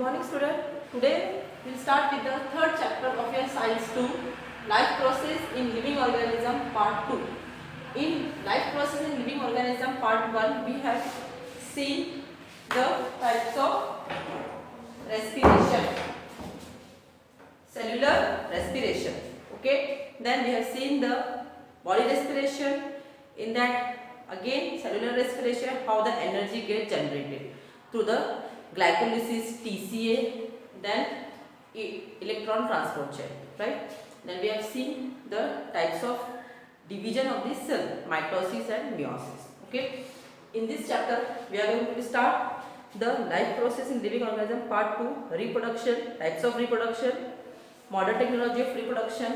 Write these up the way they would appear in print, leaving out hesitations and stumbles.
morning student. Today we will start with the third chapter of your science 2, life process in living organism part 2. In life process in living organism part 1 we have seen the types of respiration, cellular respiration. Okay, then we have seen the body respiration. In that again cellular respiration, how the energy gets generated through the glycolysis TCA, then electron transport chain, right? Then we have seen the types of division of this cell, mitosis and meiosis. Okay, in this chapter we are going to start the life process in living organism part 2, reproduction, types of reproduction, modern technology of reproduction,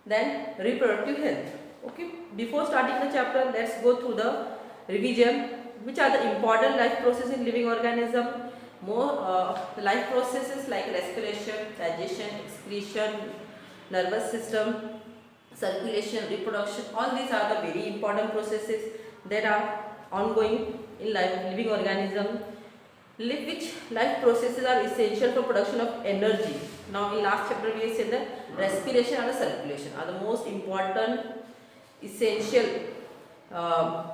then reproductive health. Okay, before starting the chapter, let's go through the revision. Which are the important life processes in living organism? The life processes like respiration, digestion, excretion, nervous system, circulation, reproduction, all these are the very important processes that are ongoing in living organism. Which life processes are essential for production of energy? Now in last chapter we said that respiration and circulation are the most important essential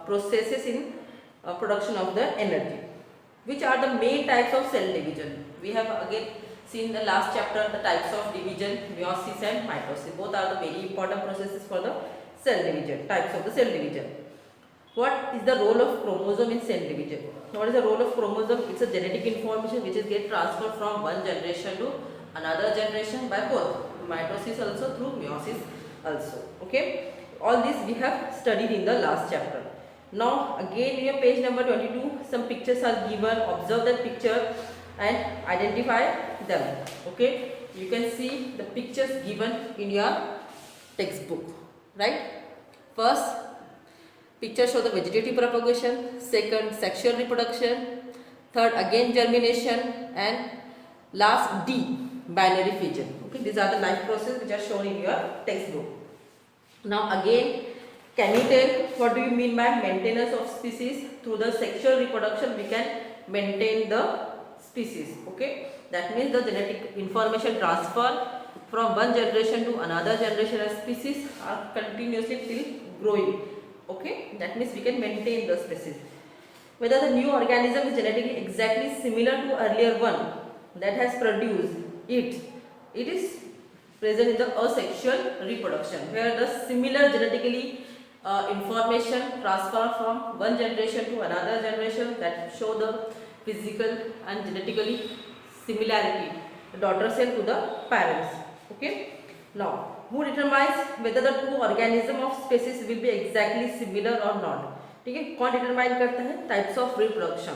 processes in production of the energy. Which are the main types of cell division? We have again seen the last chapter the types of division, meiosis and mitosis. Both are the very important processes for the cell division, types of the cell division. What is the role of chromosome in cell division? What is the role of chromosome? It's a genetic information which is get transferred from one generation to another generation by both mitosis also through meiosis also. Okay, all this we have studied in the last chapter. Now again in your page number 22 some pictures are given. Observe that picture and identify them. Okay, you can see the pictures given in your textbook, right? First picture show the vegetative propagation, second sexual reproduction, third again germination, and last D binary fission. Okay, these are the life processes which are shown in your textbook. Now again, can you tell what do you mean by maintenance of species? Through the sexual reproduction we can maintain the species. Okay, that means the genetic information transfer from one generation to another generation as species are continuously still growing. Okay, that means we can maintain the species. Whether the new organism is genetically exactly similar to earlier one that has produced it is present in the asexual reproduction, where the similar genetically information transfer from one generation to another generation that show the physical and genetically similarity, the daughter cell to the parents. Okay, now who determines whether the two organism of species will be exactly similar or not? ठीक है, कौन determine करता है? Types of reproduction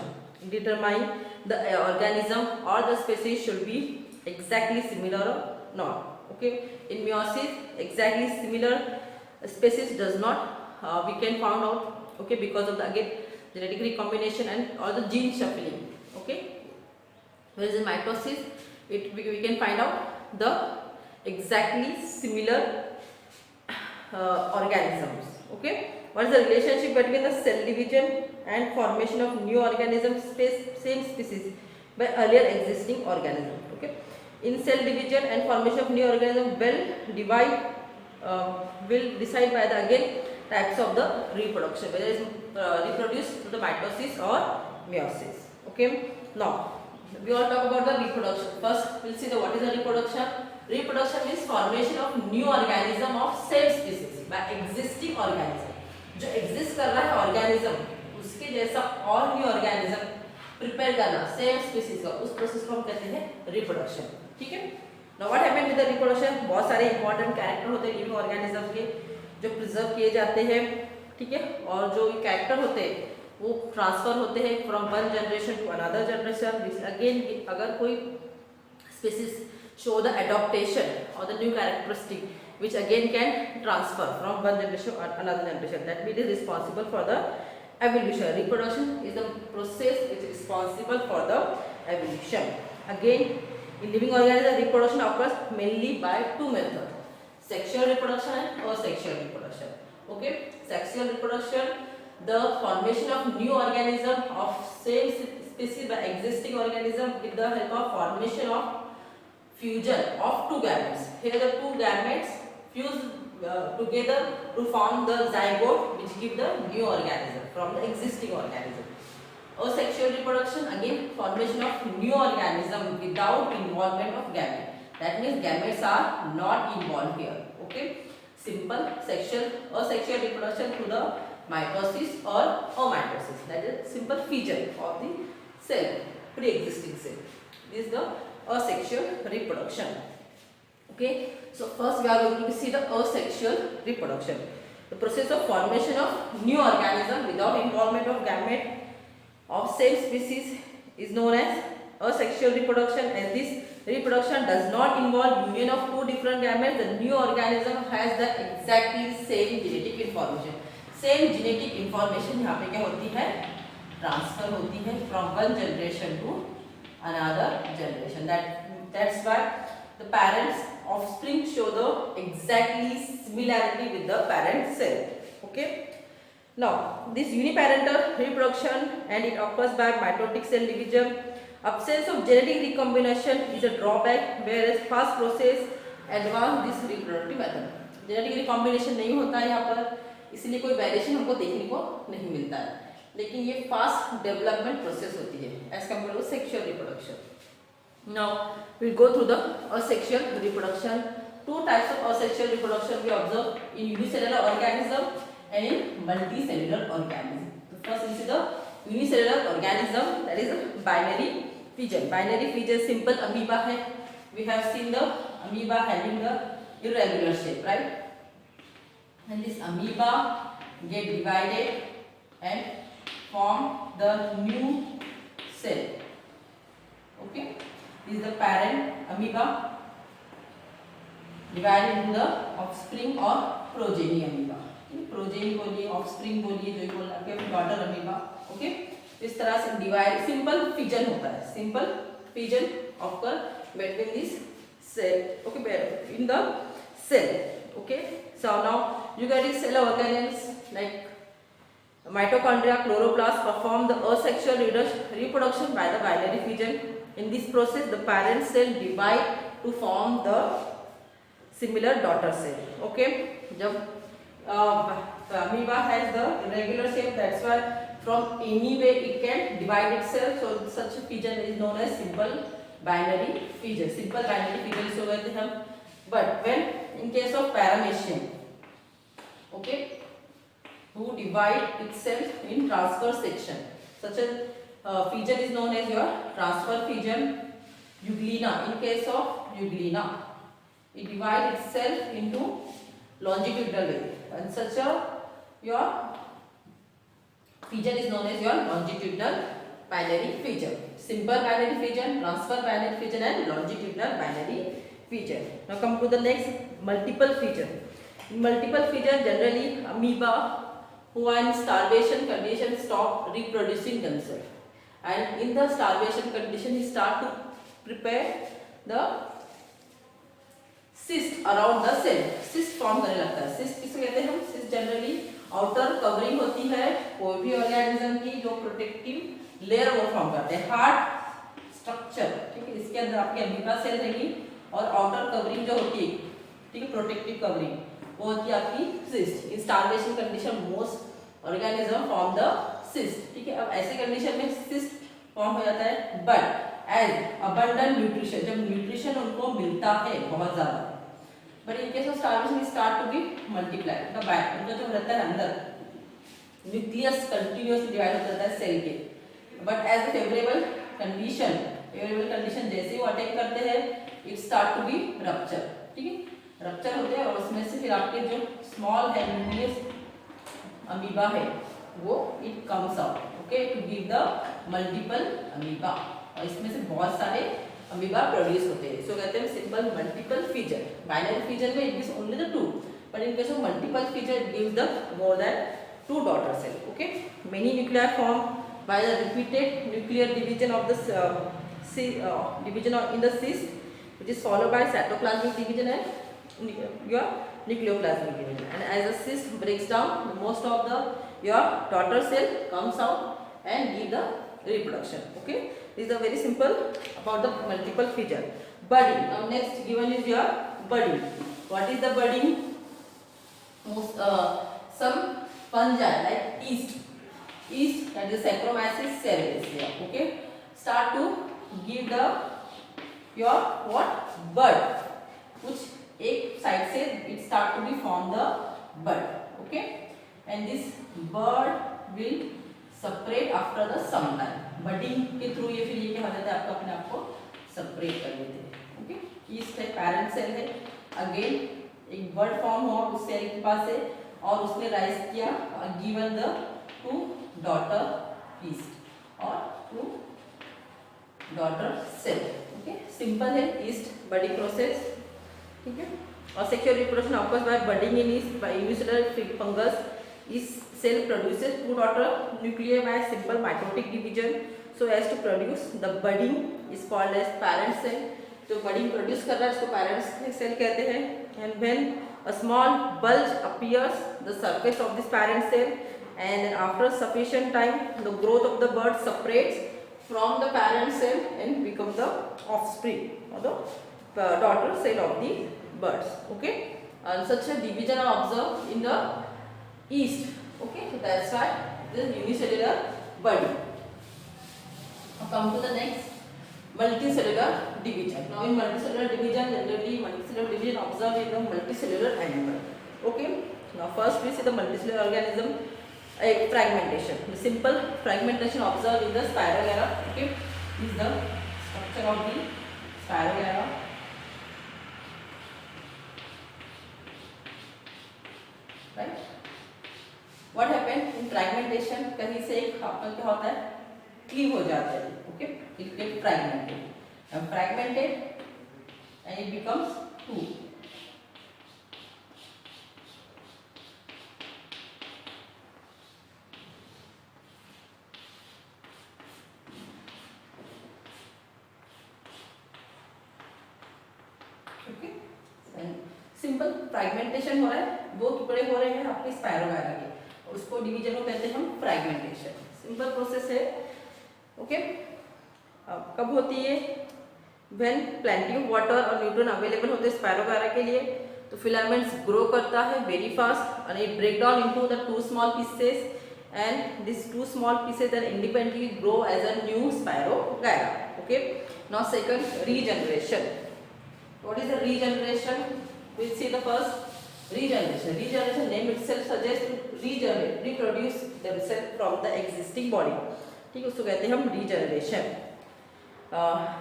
determine the organism or the species should be exactly similar or not. Okay, in meiosis exactly similar species does not we can found out. Okay, because of the again genetic recombination and or the gene shuffling. Okay, whereas in mitosis we can find out the exactly similar organisms. Okay, what is the relationship between the cell division and formation of new organisms, same species by earlier existing organism? Okay, in cell division and formation of new organism will decide by the again types of the reproduction, whether it is reproduced through the mitosis or meiosis. Okay, now we all talk about the reproduction. First we'll see the what is the reproduction. Reproduction means formation of new organism of same species by existing organism. जो exist कर रहा है organism उसके जैसा और new organism prepare करना same species का, उस process को हम कहते हैं reproduction. ठीक है? Now what happened with the reproduction? बहुत सारे important character होते हैं living organism के जो preserve किए जाते हैं. ठीक है? और जो character होते हैं वो ट्रांसफर होते हैं from one generation to another generation. Again अगर कोई species show the adaptation or the new characteristic which again can transfer from one generation to another generation, that means it is responsible for the evolution. Reproduction is the process which is responsible for the evolution. Again in living organism reproduction occurs mainly by two methods, sexual reproduction and asexual reproduction. Okay, sexual reproduction, the formation of new organism of same species by existing organism with the help of formation of fusion of two gametes. Here the two gametes fuse together to form the zygote, which give the new organism from the existing organism. Asexual reproduction, again formation of new organism without involvement of gamete. That means gametes are not involved here. Okay, simple asexual reproduction through the mitosis or amitosis. That is simple fission of the cell, pre-existing cell. This is the asexual reproduction. Okay, so first we are going to see the asexual reproduction, the process of formation of new organism without involvement of gamete of same species is known as asexual reproduction. As this reproduction does not involve union of two different gametes, the new organism has the exactly same genetic information. Same genetic information यहाँ पे क्या होती है, transfer होती है from one generation to another generation. That's why the parents offspring show the exactly similarity with the parent cell. Okay. Now this uniparental reproduction and it occurs by mitotic cell division. Absence of genetic recombination is a drawback, whereas fast process advance this reproductive method. Genetic recombination नहीं होता है यहाँ पर, इसलिए कोई variation हमको देखने को नहीं मिलता है, लेकिन ये फास्ट डेवलपमेंट प्रोसेस होती है as compare to sexual reproduction. Now we'll go through the asexual reproduction. Two types of asexual reproduction we observe in unicellular organism and in multicellular organism. The first is the unicellular organism, that is a binary fission. Binary fission simple amoeba है. We have seen the amoeba having the irregular shape, right? And this amoeba get divided and form the new cell. Okay, this is the parent amoeba divided into the offspring or progeny amoeba. Progeny बोलिए, offspring बोलिए, जो बोल आपके daughter amoeba. Okay, इस तरह से divide simple fission होता है. Simple fission occur between this cell. Okay, in the cell. Okay, so now eukaryotic cell organisms like mitochondria, chloroplast perform the asexual reproduction by the binary fission. In this process, the parent cell divide to form the similar daughter cell. Okay, जब the amoeba has the irregular shape, that's why from any way it can divide itself. So such a fission is known as simple binary fission. Simple binary fission is over the हम. But when in case of paramecium, okay, who divide itself in transfer section, such a fission is known as your transfer fission. Euglena, in case of Euglena, it divides itself into longitudinal way, and such a your fission is known as your longitudinal binary fission. Simple binary fission, transfer binary fission, and longitudinal binary fission. Now come to the next, multiple fission. In multiple fission, generally amoeba who are in starvation condition stop reproducing themselves, and in the starvation condition he start to prepare the cyst around the cell. cyst form करने लगता है. cyst किसे कहते हैं हम? cyst generally outer covering होती है कोई भी ऑर्गेनिज्म की, जो प्रोटेक्टिव लेयर वो फॉर्म करते हैं. हार्ड स्ट्रक्चर, ठीक है, इसके अंदर आपके अमीबा सेल रहेगी और आउटर कवरिंग जो होती है, ठीक है, प्रोटेक्टिव कवरिंग, वो होती है आपकी cyst. In starvation condition most organism form the cyst. ठीक है, अब ऐसे कंडीशन में cyst फॉर्म हो जाता है. बट एज अबंडेंट न्यूट्रिशन, जब न्यूट्रिशन उनको मिलता है बहुत ज्यादा, but in case of starvation start to be multiply. उनका जो रहता है अंदर न्यूक्लियस कंटिन्यूअसली डिवाइड होता रहता है सेल के. But as a favourable condition जैसे ही वो अटैक करते हैं, it start to be rupture. ठीक है, रप्चर होते हैं और उसमें से फिर आपके जो स्मॉल है न्यूक्लियस अमीबा है वो it comes out. Okay, to give the multiple amoeba, और इसमें से बहुत सारे अमीबा प्रोड्यूस होते हैं. सो कहते हैं simple multiple fission. Binary fission में it gives only the two, but in case of multiple fission it gives the more than two daughter cell. Okay, many nuclear form by the repeated nuclear division of the division in the cyst, which is followed by cytoplasmic division and your nucleoplasmic division. And as the cyst breaks down, most of the your daughter cell comes out and give the reproduction. Okay, these are very simple about the multiple feature. Budding. Now next given is your budding. What is the budding? Some fungi like yeast, that is Saccharomyces cerevisiae, okay, start to give the your what bud, कुछ एक side से it start to be form the bud, okay, and this bud will separate after the some time. Budding के through ये फिर ये क्या हो जाता है, आपको अपने आप को सेपरेट कर लेते हैं, ओके. yeast है, पैरेंट सेल है, अगेन एक बर्ड फॉर्म हुआ उस सेल के पास से और उसने राइज किया, given the two daughter yeast और two daughter cell, okay. Simple है yeast बडिंग प्रोसेस, ठीक है. और sexual reproduction occurs by budding in yeast by unicellular fungus. Yeast cell produces two daughter nuclei by simple mitotic division so as to produce the budding is called as parent cell. जो budding produce कर रहा है इसको parent cell कहते हैं. And when a small bulge appears the surface of this parent cell and after sufficient time the growth of the bud separates from the parent cell and become the offspring or the daughter cell of the birds, okay. And such a division are observed in the yeast, okay. So that's why this unicellular budding. Now come to the next, multicellular division. Now in multicellular division, generally multicellular division observed in the multicellular animal, okay. Now first we see the multicellular organism, fragmentation. The simple fragmentation observed in the Spirogera, okay. This is the structure of the Spirogera. Right. What happen in fragmentation? कहीं से एक आपका क्या होता है, cleave हो जाता है, okay. It get fragmented. And fragmented and it becomes two. Okay. And simple fragmentation हो रहा है, दो टुकड़े हो रहे हैं आपके स्पायरोगायरा के, उसको डिवीजन को कहते हैं हम फ्रैगमेंटेशन. सिंपल प्रोसेस है, ओके. कब होती है? व्हेन प्लेंटी ऑफ वाटर और न्यूट्रन अवेलेबल होते हैं स्पायरोगायरा के लिए, तो फिलामेंट्स ग्रो करता है very fast and it break down into the two small pieces and these two small pieces then independently grow as a new spirogyra, okay. Now second, regeneration. What is the regeneration? We'll see the first regeneration. Regeneration name itself suggests to regenerate, reproduce themselves from the existing body, ठीक है, उसको कहते हैं हम regeneration.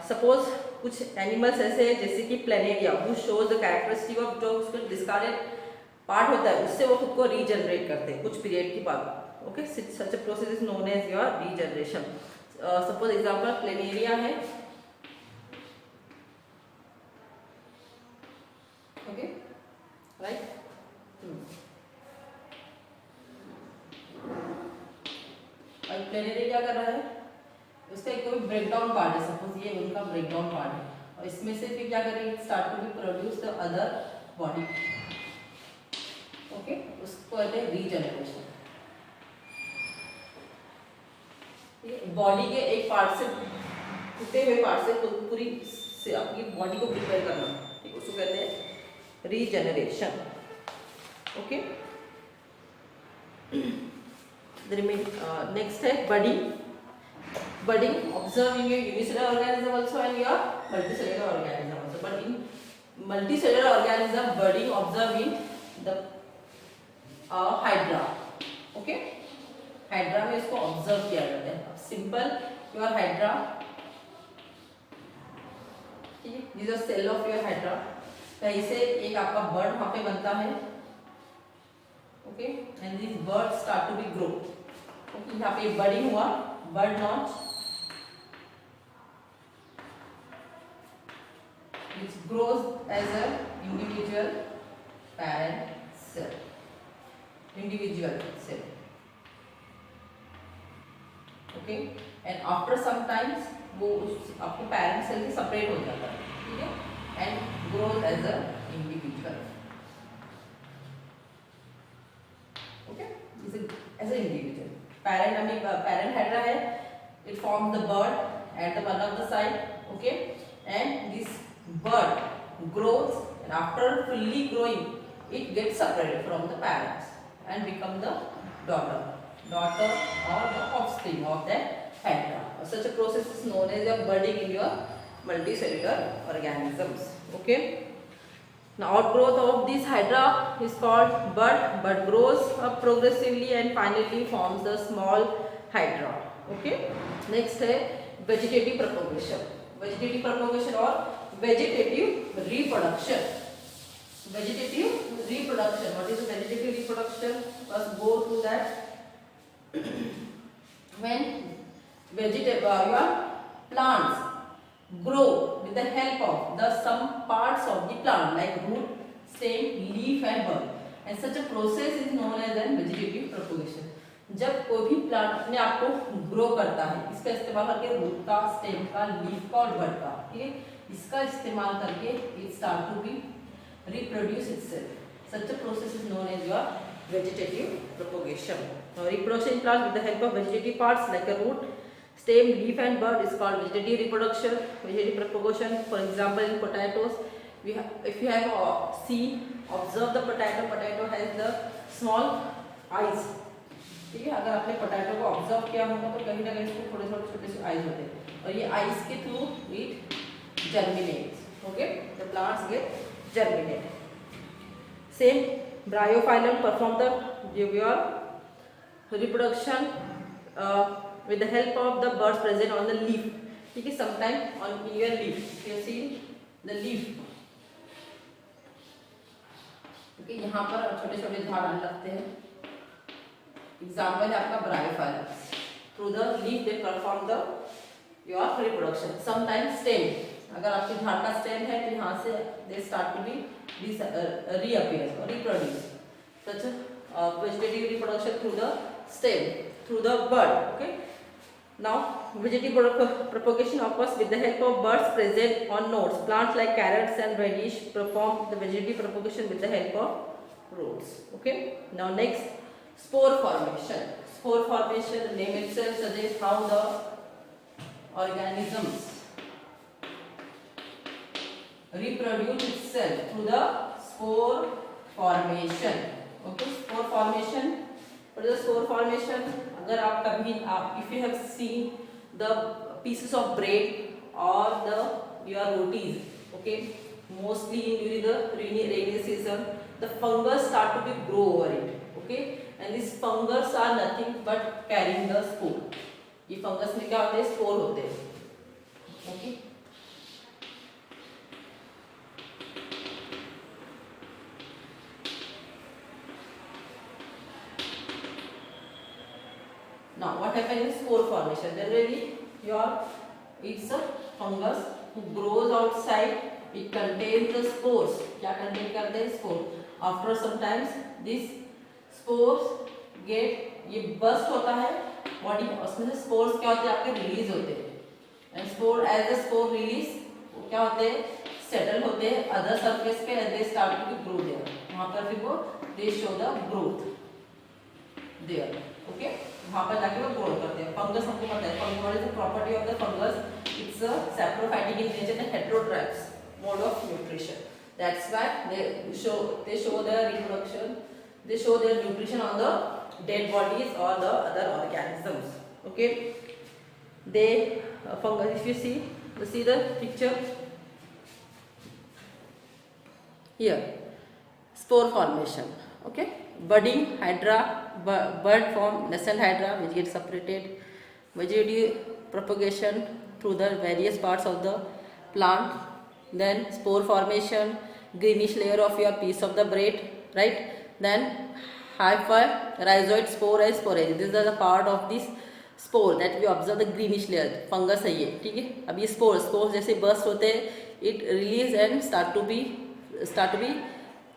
Suppose कुछ animals ऐसे हैं जैसे कि planaria, who shows the characteristic of जो उसका डिस्कार्डेड पार्ट होता है उससे वो खुद को रीजनरेट करते हैं कुछ पीरियड के बाद, okay. Such a process is known as your regeneration. Suppose example planaria है, ओके, राइट. और प्लेनेरिया क्या कर रहा है, उसका एक कोई ब्रेकडाउन पार्ट है, सपोज ये उनका ब्रेकडाउन पार्ट है और इसमें से फिर क्या करेंगे, start to be produce the other body, okay. उसको कहते हैं रीजनरेशन. बॉडी के एक पार्ट से, टूटे हुए पार्ट से पूरी से अपनी बॉडी को प्रिपेयर करना, ठीक, उसको कहते हैं रीजनरेशन, ओके. नेक्स्ट है budding. Budding observed in your unicellular organism also and your multicellular organism also. But in multicellular organism, budding observed in the hydra. Okay, hydra में इसको observe किया जाता है. Simple your hydra, ठीक है. This is a cell of your hydra. कहीं से एक आपका bird वहाँ पे बनता है, okay, and this bird start to be grow. Okay, यहाँ पे budding हुआ, bud notch, which grows as a individual parent cell, individual cell, okay. And after some times वो उस आपके parent cell से separate हो जाता है, ठीक है, and grows as a individual, okay. As an individual. parent हमें parent hydra है, It forms the bud at one of the side, okay, and this bud grows, and after fully growing, it gets separated from the parents and become the daughter or the offspring of that hydra. Such a process is known as a budding in your multicellular organisms. Okay. Now outgrowth of this hydra is called bud. Bud grows up progressively and finally forms the small hydra. Okay. Next है vegetative propagation. Vegetative propagation or vegetative reproduction. Vegetative reproduction. What is vegetative reproduction? Let's go through that. When your plants grow with the help of the some parts of the plant like root, stem, leaf and bud, and such a process is known as an vegetative propagation. जब कोई भी plant अपने आप को grow करता है, इसका इस्तेमाल करके रूट का, स्टेम का, लीफ का और बड का, ठीक है, इसका इस्तेमाल करके it start to be reproduce itself. Such a process is known as your vegetative propagation. Now, reproduction in plants with the help of vegetative parts like a root, stem, leaf and bud is called vegetative reproduction. Vegetative propagation, for example, in potatoes, if you have seen, observe the potato has the small eyes. ठीक है, अगर आपने potato को observe किया होगा तो कहीं ना कहीं इसके थोड़े छोटे से आइज होते हैं और ये आइज के through it germinates. Okay, the plants get germinate. Same bryophyllum perform the reproduction with the help of the buds present on the leaf. ठीक है, sometime on your leaf you see the leaf. okay, यहाँ पर छोटे छोटे झाड़ आने लगते हैं. एग्जाम्पल है आपका bryophyllum. Through the leaf they perform the your reproduction. Sometimes stem. अगर आपके झाड़ का स्टेम है तो यहाँ से they start to be reappear और reproduce. Such vegetative reproduction through the stem, through the bud. Okay, now vegetative propagation occurs with the help of buds present on nodes. Plants like carrots and radish perform the vegetative propagation with the help of roots. Okay, now next spore formation. Spore formation, the name itself suggests how the organisms reproduce itself through the spore formation. Okay, spore formation. What is the spore formation? अगर आप कभी if you have seen the pieces of bread or the your rotis, okay, mostly during the rainy season, the fungus start to be grow over it. Okay, and these fungus are nothing but carrying the spore. ये fungus में क्या होते हैं? Spore होते हैं. Okay. Now, what happens in spore formation? Generally, it's a fungus who grows outside. It contains the spores. क्या contain करते हैं? Spore. After sometimes these spores ये burst होता है बॉडी, उसमें से spores क्या होते हैं? आपके रिलीज होते हैं. And spore as the spore release वो क्या होते हैं? सेटल होते हैं अदर सरफेस पे and they start to grow there. वहाँ पर फिर वो they show the growth there. Okay. वहाँ पर जाके वो ग्रो करते हैं. फंगस हमको पता है. What is the property of the fungus? It's a saprophytic in nature and heterotrophs mode of nutrition. That's why they show their reproduction. They show their nutrition on the dead bodies or the other organisms. Okay. They fungus. If you see the picture here. Spore formation. Okay. Budding hydra, bud form nascent hydra which gets separated. Vegetative propagation through the various parts of the plant. Then spore formation, greenish layer of your piece of the bread, right? Then hyphae, rhizoid, spore and sporage. This is the part of this spore that we observe the greenish layer. Fungus है ये, ठीक है. अब ये spores जैसे burst होते हैं, it release and start to be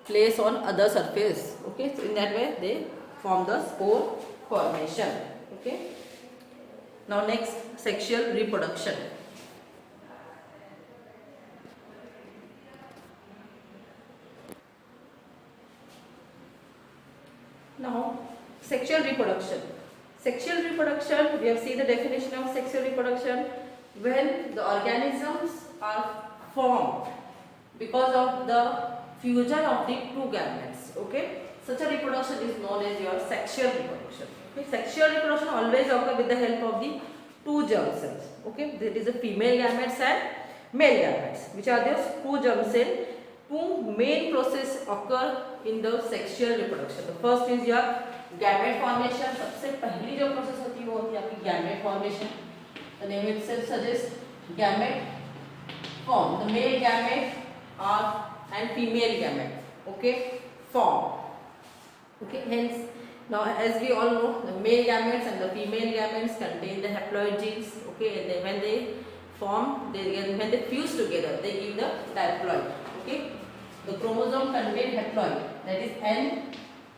placed on other surface. Okay, so in that way they form the spore formation. Okay. Now next, sexual reproduction. Now sexual reproduction. Sexual reproduction, we have seen the definition of sexual reproduction. When the organisms are formed because of the fusion of the two gametes, okay, such a reproduction is known as your sexual reproduction. Okay, sexual reproduction always occur with the help of the two germ cells. Okay, there is a female gametes and male gametes. Which are those two germ cells? Two main process occur in the sexual reproduction. The first is your gamete formation. सबसे पहली जो process होती है वो होती है आपकी gamete formation. The name itself suggest gamete form. The male gamete are and female gamete, okay, form. Okay, hence now as we all know, the male gametes and the female gametes contain the haploid genes. Okay, and then when they form, when they fuse together, they give the diploid. Okay, the chromosome contain haploid, that is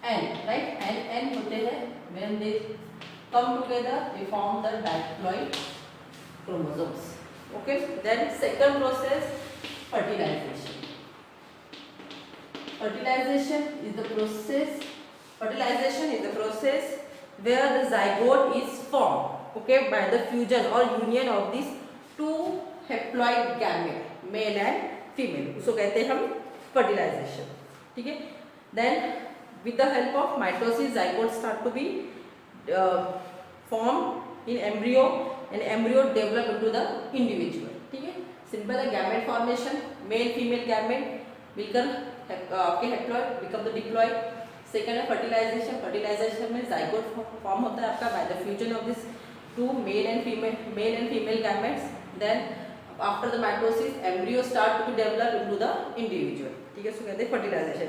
N, right? N होते हैं. When they come together, they form the diploid chromosomes. Okay, then second process, fertilization. Fertilization is the process where the zygote is formed, okay, by the fusion or union of these two haploid gamete, male and female. उसको कहते हैं हम fertilization. ठीक है. Then with the help of mitosis, zygotes start to be formed in embryo, and embryo develop into the individual. ठीक है. Simple है gamete formation, male female gamete मिलकर आपके haploid become the diploid. Second है fertilization. fertilization में zygote form होता है आपका by the fusion of this two male and female gametes. Then after the mitosis, embryo start to be developed into the individual. ठीक है. इसको कहते हैं fertilization.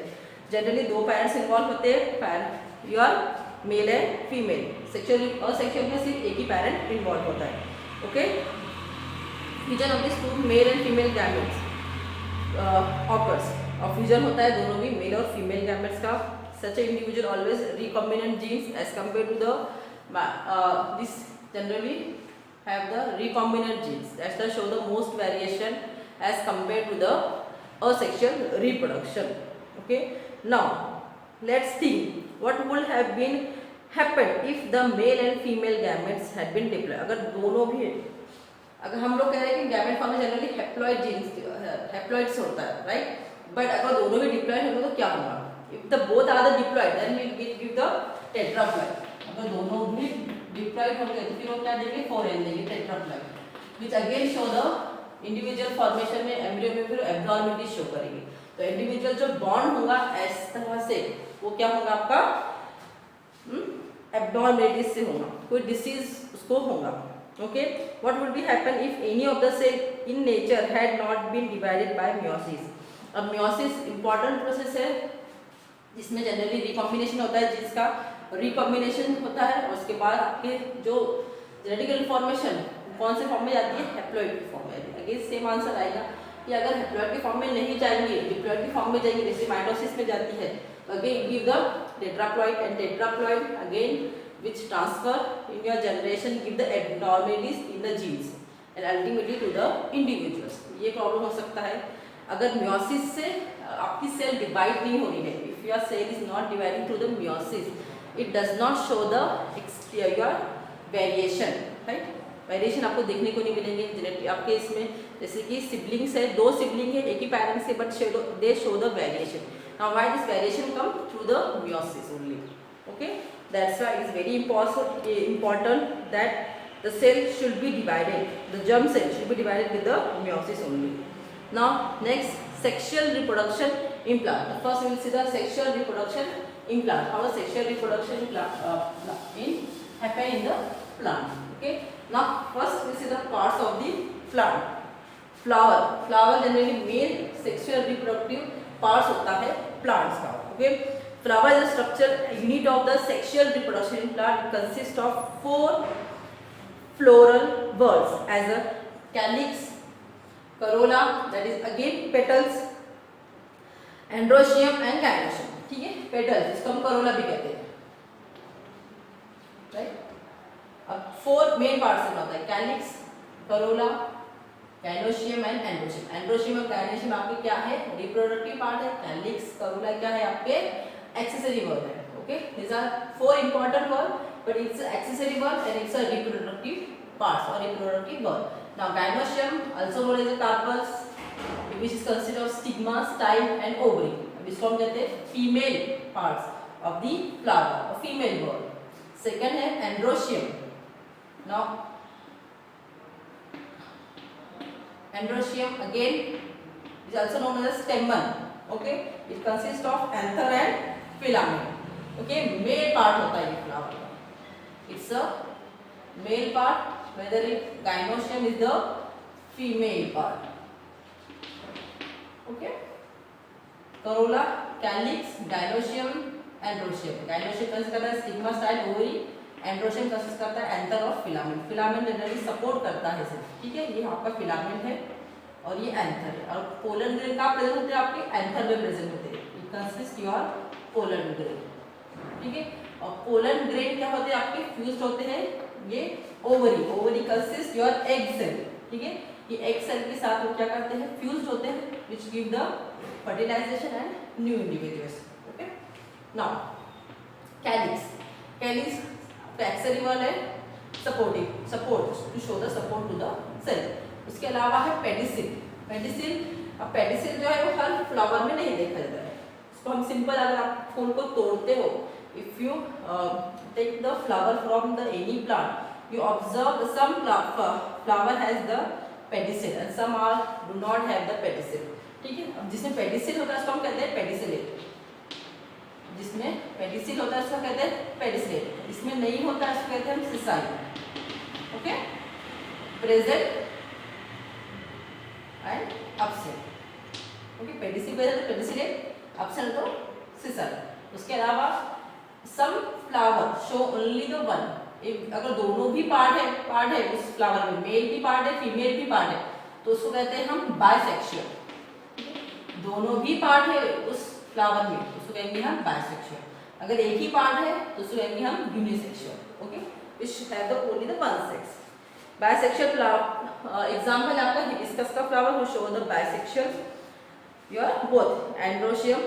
जनरली दो पेरेंट्स इन्वॉल्व होते हैं, your male and female. Sexual और sexual में सिर्फ एक ही पेरेंट इन्वॉल्व होता है. Okay, fusion of this two male and female gametes occurs. और फ्यूजन होता है दोनों भी मेल और फीमेल गैमेट्स का. Such a individual always recombinant genes as compare to the this generally have the recombinant genes that's the show the most variation as compare to the asexual reproduction. Okay, now let's think what would have been happened if the male and female gametes had been diploid. अगर दोनों भी, अगर हम लोग कह रहे हैं कि गैमेट फॉर्म में जनरली हैप्लॉइड जीन्स हैप्लॉइड्स होता है, राइट, बट अगर दोनों भी डिप्लॉइड होंगे तो क्या होगा? If the both are the diploid then we will give the tetraploid. अगर दोनों भी डिप्लॉइड होंगे तो फिर वो क्या देंगे? 4n देंगे, tetraploid, which again show the individual formation में एम्ब्रियो में फिर एब्नॉर्मलिटी शो करेंगे. तो इंडिविजुअल जो बॉन्ड होगा इस तरह से वो क्या होगा आपका? एब्नॉर्मलिटी से होगा, कोई डिसीज उसको होगा. Okay, what would be happen if any of the cell in nature had not been divided by meiosis. अब मियोसिस इंपॉर्टेंट प्रोसेस है जिसमें जनरली रिकॉम्बिनेशन होता है, जिसका रिकॉम्बिनेशन होता है और उसके बाद आपके जो जेनेटिकल इन्फॉर्मेशन कौन से फॉर्म में जाती है? हैप्लॉइड की फॉर्म में. अगेन सेम आंसर आएगा कि अगर हैप्लॉइड की फॉर्म में नहीं जाएंगे, डिप्लॉइड की फॉर्म में जाएंगे, जैसे माइटोसिस में जाती है, again give the tetraploid and tetraploid again which transfer in your generation give the abnormalities in the genes and ultimately to the individuals. ये प्रॉब्लम हो सकता है अगर मियोसिस से आपकी सेल डिवाइड नहीं हो रही है. If your cell is not dividing through the meiosis, it does not show the your variation, right. Variation आपको देखने को नहीं मिलेंगे जेनेटिक आपके इसमें. जैसे कि सिबलिंग्स है, दो सिबलिंग है एक ही पेरेंट्स से, but they show the variation. Now why this variation come through the meiosis only. Okay, that's why it is very important that the cell should be divided, the germ cell should be divided with the meiosis only. Now next, sexual reproduction in plant. First we will see the sexual reproduction in plant, how the sexual reproduction happen in the plant. Okay, now first we see the parts of the plant. Flower generally main sexual reproductive parts होता है plants का. Okay, flower is a structural unit of the sexual reproduction in plant. It consists of 4 floral buds as a calyx, corolla, that is again petals, androecium and gynoecium. ठीक है, petals इसको हम corolla भी कहते हैं, right. अब 4 main parts में होता है calyx, corolla, gynoecium and androecium. androecium और gynoecium आपके क्या है? रिप्रोडक्टिव पार्ट है. calyx, corolla क्या है? आपके एक्सेसरी वर्ड है. Okay, these are 4 important word. but it's an accessory wall and it's a reproductive parts or reproductive wall. Now gynoecium, also known as a carpus, which is consisted of stigma, style and ovary, इसको हम कहते हैं female parts of the flower और female ball. Second है androecium. Now androecium again is also known as stamen. Okay, it consists of anther and filament. Okay, male part होता है ये flower का. It's a male part, whether it gynoecium is the female part. Okay, corolla, calyx, gynoecium, androecium. Gynoecium consist करता है stigma, style, ovary. Androecium consist करता है anther और filament. Filament generally support करता है सिर्फ. ठीक है, ये आपका फिलामेंट है और ये एंथर है. और पोलन ग्रेन कहाँ प्रेजेंट होते हैं? आपके एंथर में प्रेजेंट होते हैं. It consist your pollen grain. ठीक है, और पोलन ग्रेन क्या होते हैं? आपके फ्यूज्ड होते हैं ये ovary. Ovary consist your egg cell. ठीक है, ये एग सेल के साथ वो क्या करते हैं? फ्यूज्ड होते हैं, which give the fertilization and new individuals. Okay, now calyx. Calyx accessory वाला है supporting, support to show the support to the cell. उसके अलावा है पेडिसिल. पेडिसिल, अब पेडिसिल जो है वो हर फ्लावर में नहीं देखा जाता है. इसको हम सिंपल, अगर आप फूल को तोड़ते हो, if you take the flower from the any plant, you observe the some flower has the pedicel and some are do not have the pedicel. ठीक है, अब जिसमें पेडिसिल होता है उसको हम कहते हैं पेडिसिलेट. जिसमें पेडिसिल होता है उसको कहते हैं पेडिसिलेट. जिसमें नहीं होता है उसको कहते हैं हम sessile. Okay, present and absent. Okay, pedicel present तो पेडिसिलेट, एब्सेंट तो सिसाइल. उसके अलावा some flower show only the one. अगर दोनों भी पार्ट है उस फ्लावर में, मेल भी पार्ट है फीमेल भी पार्ट है, तो उसको कहते हैं हम बाइसेक्सुअल. दोनों भी पार्ट है उस फ्लावर में, उसको कहेंगे हम बाइसेक्सुअल. अगर एक ही पार्ट है तो उसको कहेंगे हम unisexual. Okay, which have the only the one sex. Bisexual flower example आपका हिबिस्कस का फ्लावर वो show the bisexual your both androecium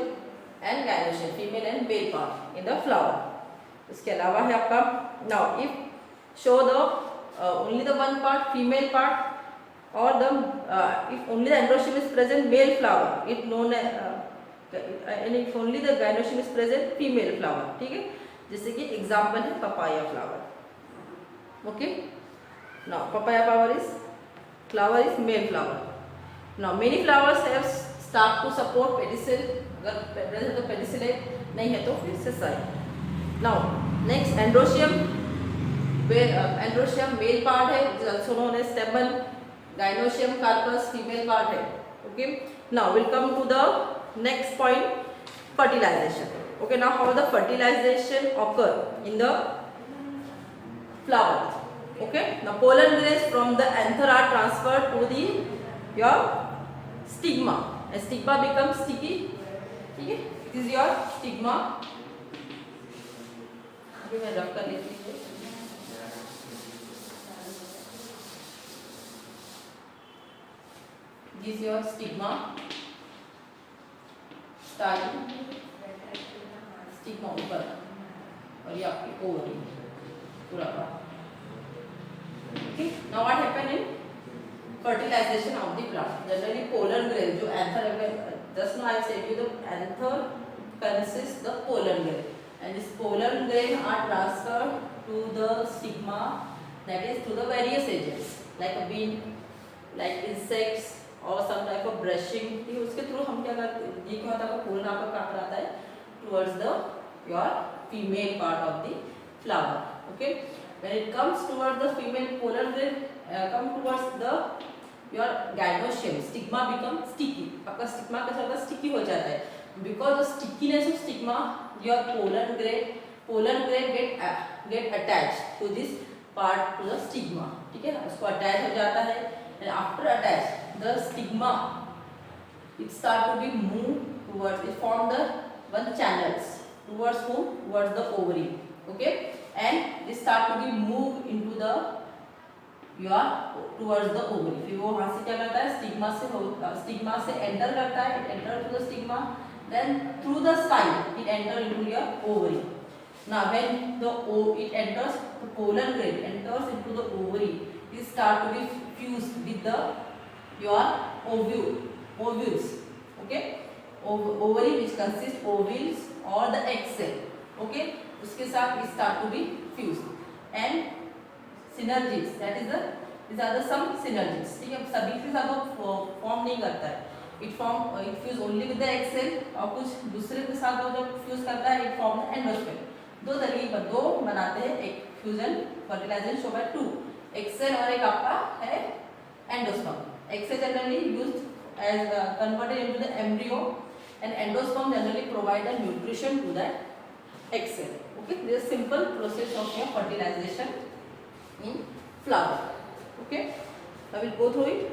and gynoecium, female and male part in the flower. इसके अलावा है आपका now if show the only the one part female part or the if only the androecium is present male flower, it known and if only the gynoecium is present female flower. ठीक है, जैसे कि example है papaya flower. Okay, now papaya flower is male flower. Now many flowers have start to support pedicel. अगर present तो pedicel है, नहीं है तो फिर sessile. Now next androecium, where androecium male part है, which is also known as stamen. Gynoecium carpus female part है. Okay, now we'll come to the next point, fertilization. Okay, now how the fertilization occur in the flower. Okay, now pollen grains from the anther are transferred to the your stigma and stigma becomes sticky. ठीक है, it is your stigma. अभी मैं rough कर लेती हूँ. This is your stigma, style, stigma ऊपर और ये आपकी ओवरी पूरा part. Okay, now what happen in fertilization of the plant? Generally pollen grain जो anther है, just now I said you the anther consists the pollen grain and this pollen grain are transferred to the stigma, that is to the various agents like a bee, like insects और some type of brushing. ठीक है, उसके through हम क्या करते हैं, ये क्या होता है, पोलन आपका कहाँ पर आता है? Towards the your female part of the flower. Okay, when it comes towards the female pollen grain come towards the your gynoecium, stigma become sticky. आपका स्टिग्मा कैसा होता है? स्टिकी हो जाता है. Because the stickiness of stigma your pollen grain get attach to this part to the stigma. ठीक है, उसको अटैच हो जाता है and after attach the stigma it start to be moved towards, it form the one channels towards whom? Towards the ovary. Okay, and it start to be moved into the your towards the ovary. फिर वो वहाँ से क्या करता है? Stigma से enter करता है, it enter through the stigma, then through the style it enter into your ovary. Now when it enters the pollen grain enters into the ovary, it start to be fused with the your ovules. Okay, ovary which consists ovules or the egg cell. Okay, उसके साथ it start to be fused and synergies, that is the these are the some synergies. ठीक है, सभी के साथ वो form नहीं करता है, it fuse only with the egg cell और कुछ दूसरे के साथ वो जब फ्यूज करता है it form the endosperm. दो तरीके पर दो बनाते हैं, एक fusion fertilization show by two, एक सेल और एक आपका है endosperm. egg cell generally used as converted into the embryo and endosperm generally provide the nutrition to that egg cell. Okay, this is simple process of your fertilization in flower. Okay, I will go through it.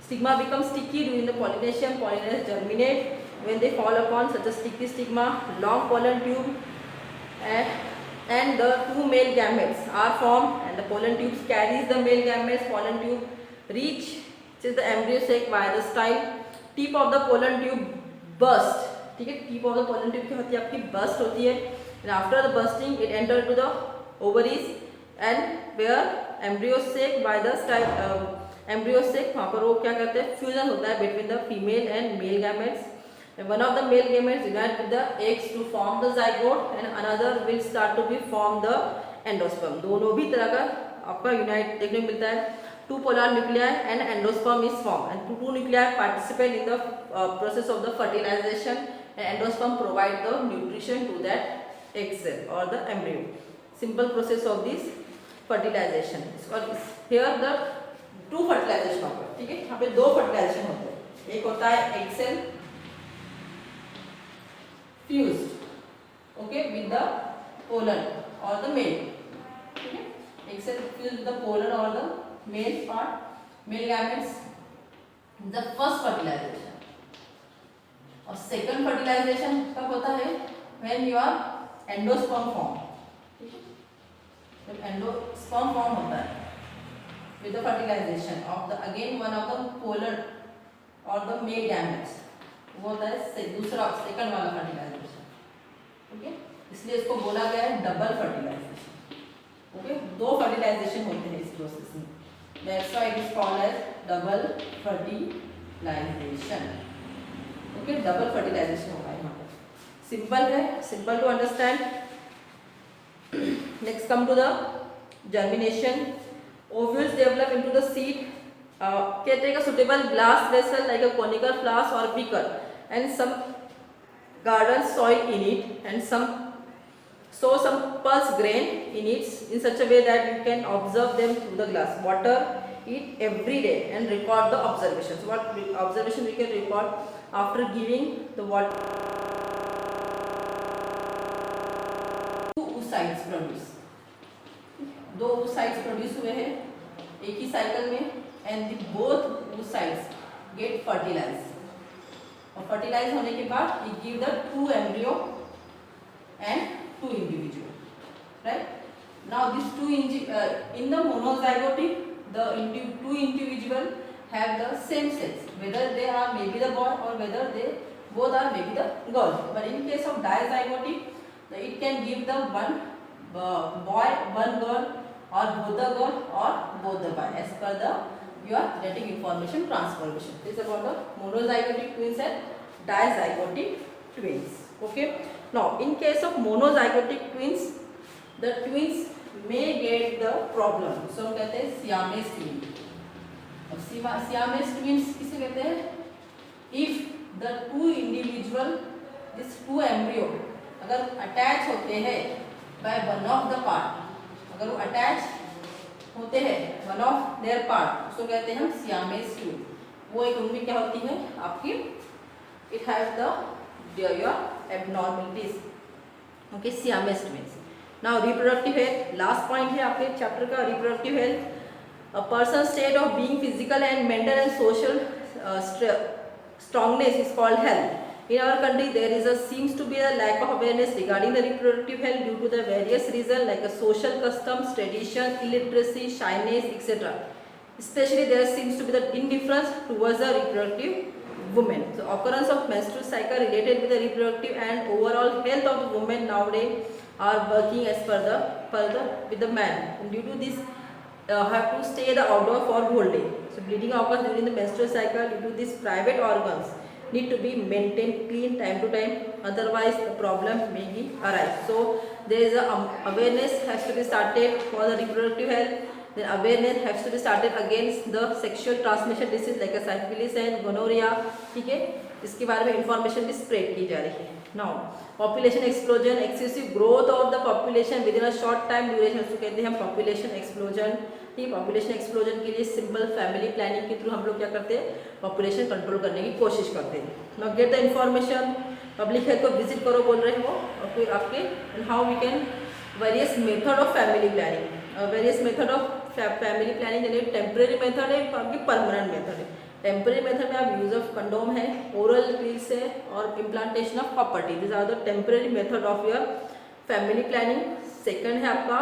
Stigma becomes sticky during the pollination. Pollinators germinate when they fall upon such a sticky stigma. Long pollen tube and the two male gametes are formed, and the pollen tubes carries the male gametes. Pollen tube reach is the embryo sac via the style. Tip of the pollen tube burst. ठीक है, tip of the pollen tube क्या होती है आपकी, burst होती है. And after the bursting it enter to the ovaries and where embryo sac by the style embryo sac वहाँ पर वो क्या करते हैं, fusion होता है between the female and male gametes. And one of the male gametes unite with the eggs to form the zygote and another will start to be form the endosperm. दोनों भी तरह का आपका यूनाइट देखने को मिलता है. Two polar nuclei and endosperm is formed, and two nuclei participate in the process of the fertilization, and endosperm provide the nutrition to that egg cell or the embryo. Simple process of this fertilization. Here the two fertilization होता है. ठीक है, यहाँ पे दो fertilization होते हैं. एक होता है egg cell fused, okay, with the pollen or the male. Okay, egg cell fused with the pollen or the male part, male gametes, the first fertilization. और second fertilization कब होता है, when your endosperm form. ठीक है, जब endosperm form होता है with the fertilization of the again one of the pollen or the male gametes, वो होता है दूसरा सेकंड वाला फर्टिलाइजेशन. ओके, इसलिए इसको बोला गया है डबल फर्टिलाइजेशन. ओके, दो फर्टिलाइजेशन होते हैं इस प्रोसेस में, that's why it is called as double fertilization. Okay, double fertilization होगा यहाँ पर. सिंपल है, simple to understand. Next come to the germination. Ovules develop into the seed. Take a suitable glass vessel like a conical flask or beaker and some garden soil in it and sow some pulse grain in it in such a way that you can observe them through the glass. Water it every day and record the observations. What observation we can record after giving the water? Two oocytes produce. दो oocytes produce हुए हैं एक ही cycle में, and the both oocytes get fertilized. और fertilize होने के बाद it give the two embryo and two individual. Right? Now these two in the monozygote the two individual have the same sex, whether they are maybe the boy or whether they both are maybe the girl. But in case of dizygote, it can give the one boy, one girl, or both the girl or both the boy as per the your genetic information transformation. This is about the monozygotic twins and dizygotic twins. Okay. Now, in case of monozygotic twins, the twins may get the problem. So, हम कहते हैं Siamese twin. अब Siamese twins किसे कहते हैं? If the two individual, this two embryo, अगर attach होते हैं by one of the part, अगर वो attach होते हैं वन ऑफ देयर पार्ट, उसको कहते हैं हम सियामेस ट्विन. वो एक उनमें क्या होती है आपकी, it has the your abnormalities. Okay, siamese twins. Now reproductive health, last point है आपके चैप्टर का, reproductive health. A person state of being physical and mental and social strongness is called health. In our country, there is seems to be a lack of awareness regarding the reproductive health due to the various reasons like social customs, tradition, illiteracy, shyness, etc. Especially there seems to be the indifference towards the reproductive women. So occurrence of menstrual cycle related with the reproductive and overall health of the women nowadays are working as per the with the man, and due to this have to stay the outdoor for whole day. So bleeding occurs during the menstrual cycle. Due to this, private organs need to be maintained clean time to time, otherwise the problem may be arise. So there is a awareness has to be started for the reproductive health. Then awareness has to be started against the sexual transmission disease like a syphilis and gonorrhea. ठीक है, इसके बारे में information भी spread की जा रही है. Now population explosion, excessive growth of the population with in a short time duration, उसको कहते हैं हम पॉपुलेशन एक्सप्लोजन. ठीक, पॉपुलेशन एक्सप्लोजन के लिए सिंपल फैमिली प्लानिंग के थ्रू हम लोग क्या करते हैं, पॉपुलेशन कंट्रोल करने की कोशिश करते हैं. Now get the information, public health को विजिट करो बोल रहे हो, और फिर आपके how we can various method of family planning. Various method of family planning यानी टेम्परेरी मेथड है, आपकी परमानेंट मेथड है. टेम्परेरी मेथड में आप यूज ऑफ कंडोम है, ओरल पिल्स है, और implantation of property. This are the temporary method of your family planning. Second है आपका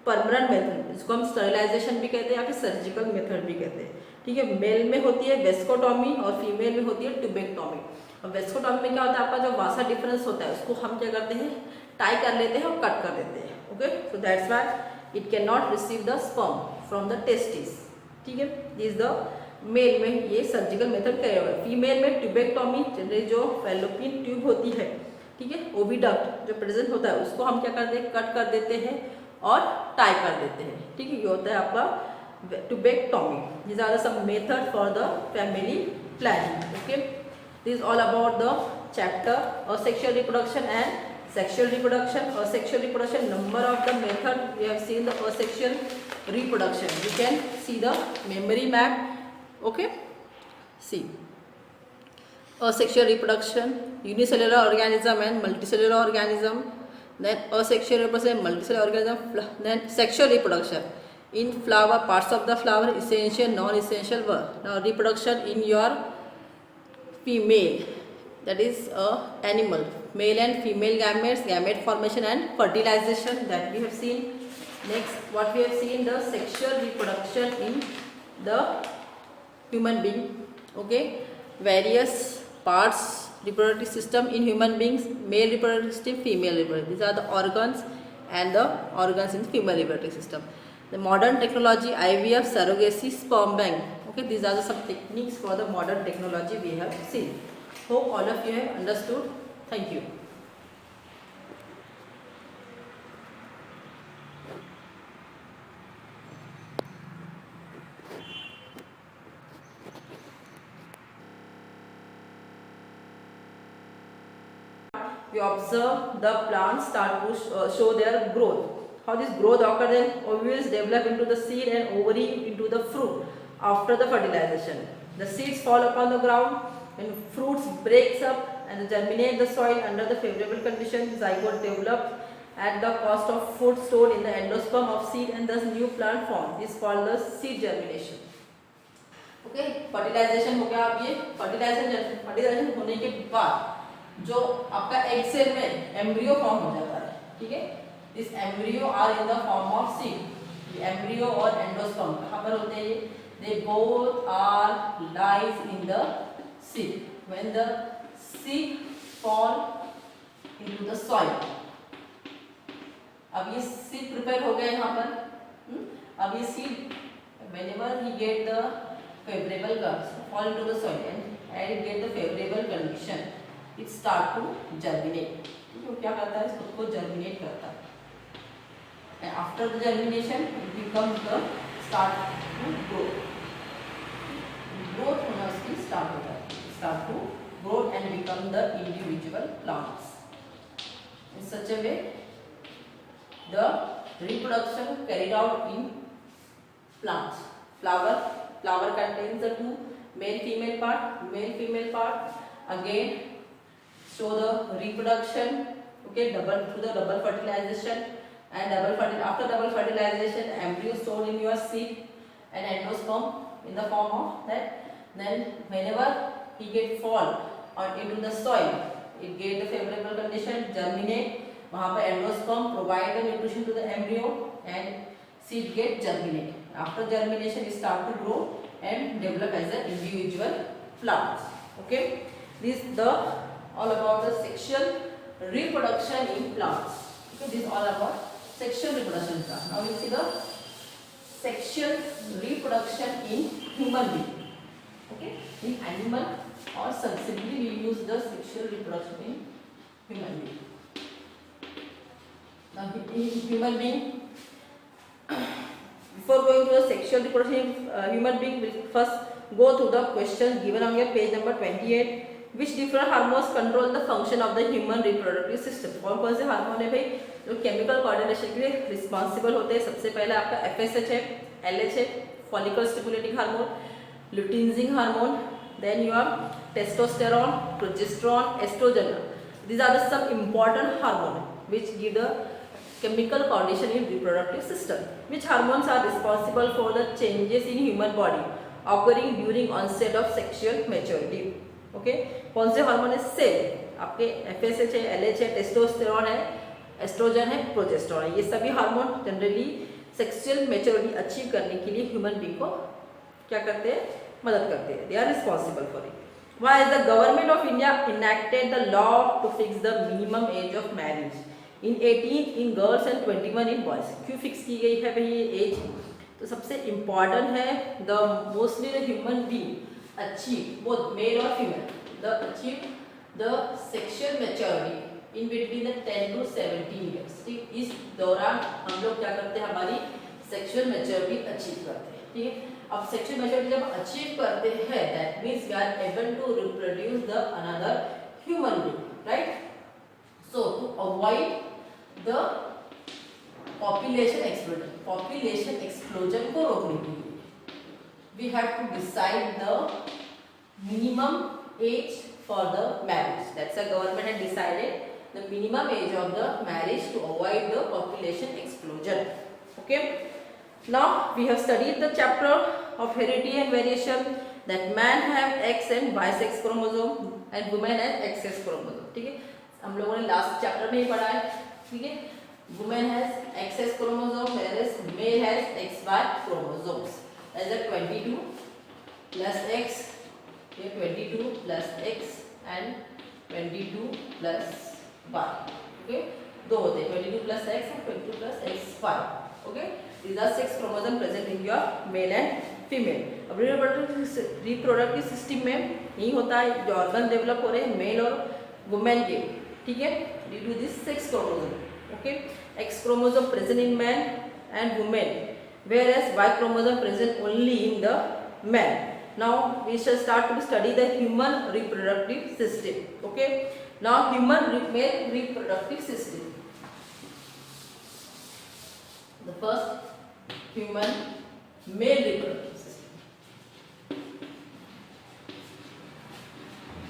परमानेंट मेथड, जिसको हम स्टरलाइजेशन भी कहते हैं या फिर सर्जिकल मेथड भी कहते हैं. ठीक है, मेल में होती है वेस्कोटॉमी और फीमेल में होती है ट्यूबेक्टॉमी. और वेस्कोटॉमी में क्या होता है, आपका जो वासा डिफरेंस होता है उसको हम क्या करते हैं, टाई कर लेते हैं और कट कर देते हैं. Okay, so that's why it can not receive the sperm from the testis. ठीक है, दिस द मेल में ये सर्जिकल मेथड किया हुआ है. फीमेल में ट्यूबेक्टॉमी, जनरली जो फैलोपियन ट्यूब होती है, ठीक है, ओविडक्ट जो प्रेजेंट होता है उसको हम क्या करते हैं, कट कर देते हैं और टाई कर देते हैं. ठीक है, ये होता है आपका tubectomy. This are some method for the family planning. Okay, this is all about the chapter of sexual reproduction and sexual reproduction. Or sexual reproduction, number of the method we have seen the asexual reproduction. You can see the memory map. Okay, see asexual reproduction, unicellular organism and multicellular organism. Then asexual reproduction, multicellular organism. Then sexual reproduction in flower, parts of the flower, essential, non-essential work. Now reproduction in your female, that is animal, male and female gametes, gamete formation and fertilization, that we have seen. Next, what we have seen, the sexual reproduction in the human being. Okay, various parts reproductive system in human beings, male reproductive system, female reproductive. These are the organs and the organs in female reproductive system. The modern technology, IVF, surrogacy, sperm bank. Okay, these are the some techniques for the modern technology we have seen. Hope all of you have understood. Thank you. We observe the plants start to show their growth. How this growth occurs, then ovules develop into the seed and ovary into the fruit after the fertilization. The seeds fall upon the ground when fruits breaks up and germinate the soil under the favorable conditions. Zygote develop at the cost of food stored in the endosperm of seed and thus new plant form. This is called the seed germination. Okay, fertilization हो गया. अब ये fertilisation होने के बाद जो आपका egg cell में एम्ब्रियो फॉर्म हो जाता है. ठीक है, this embryo are in the form of seed. Embryo और एंडोस्पर्म कहाँ पर होते हैं ये? They both are lies in the seed. When the seed fall into the soil. अब ये सीड प्रिपेयर हो गया यहाँ पर. अब ये seed whenever he get the favorable gas fall into the soil and it get the favorable condition, it start to germinate. तो क्या करता है, खुद को germinate करता है. And after the germination it becomes the start to grow. Growth होना उसकी start होता है. Start to grow and become the individual plants. In such a way the reproduction carried out in plants. Flower contains the two male female part. Again show the reproduction. Okay, through the double fertilization and after double fertilization embryo stored in your seed and endosperm in the form of that. Then whenever he get fall or into the soil, it get the favorable condition, germinate. वहाँ पे endosperm provide the nutrition to the embryo and seed get germinate. After germination it start to grow and develop as an individual plants. Okay, this is the all about the sexual reproduction in plants. Okay, this is all about sexual reproduction. Now we see the sexual reproduction in human being. Okay, in animal or simply we use the sexual reproduction in human being. Now in human being, before going to the sexual reproduction in human being, we will first go through the question given on your page number 28. Which different hormones control the function of the human reproductive system? कौन कौन से hormone है भाई जो chemical coordination के लिए responsible होते हैं? सबसे पहले आपका FSH है, LH है, follicle stimulating hormone, luteinizing hormone, then you have testosterone, progesterone, estrogen. These are the some important hormones which give the chemical coordination in reproductive system. Which hormones are responsible for the changes in human body occurring during onset of sexual maturity? Okay, कौन से hormone है? Cell आपके FSH है, LH है, testosterone है, oestrogen है, progesterone है. ये सभी hormone generally sexual maturity achieve करने के लिए ह्यूमन बीइंग को क्या करते हैं? मदद करते हैं. They are responsible for it. Why is the government of India enacted the law to fix the minimum age of marriage in 18 in girls and 21 in boys? क्यों फिक्स की गई है भाई ये एज? तो सबसे इम्पॉर्टेंट है the mostly the human being achieve both male or female achieve the sexual maturity in between the 10 to 17 years. ठीक, इस दौरान हम लोग क्या करते हैं? हमारी सेक्सुअल मैच्योरिटी अचीव करते हैं. ठीक है, अब सेक्सुअल मैच्योरिटी जब अचीव करते हैं that means we are able to reproduce the another human being, right? So to avoid the population explosion को रोकने के लिए we have to decide the minimum age for the marriage. That's the government had decided the minimum age of the marriage to avoid the population explosion. Okay, now we have studied the chapter of heredity and variation, that man have X and Y sex chromosome and women have XX chromosome. ठीक है, हम लोगों ने last chapter में ही पढ़ा है. ठीक है, woman has XX chromosome whereas male has XY chromosomes. As a 22 plus X, okay, 22 plus X and 22 plus Y. Okay, दो होते हैं 22 plus X and 22 plus XY. Okay, these are 6 chromosomes present in your male and female. अब reproductive system में यही होता है जो organ develop हो रहे हैं मेल और वुमेन के. ठीक है, due to this 6 chromosomes. Okay, X chromosome present in man and women, whereas Y chromosome present only in the man. Now we shall start to study the human reproductive system. Okay, now human male reproductive system. The first human male reproductive system,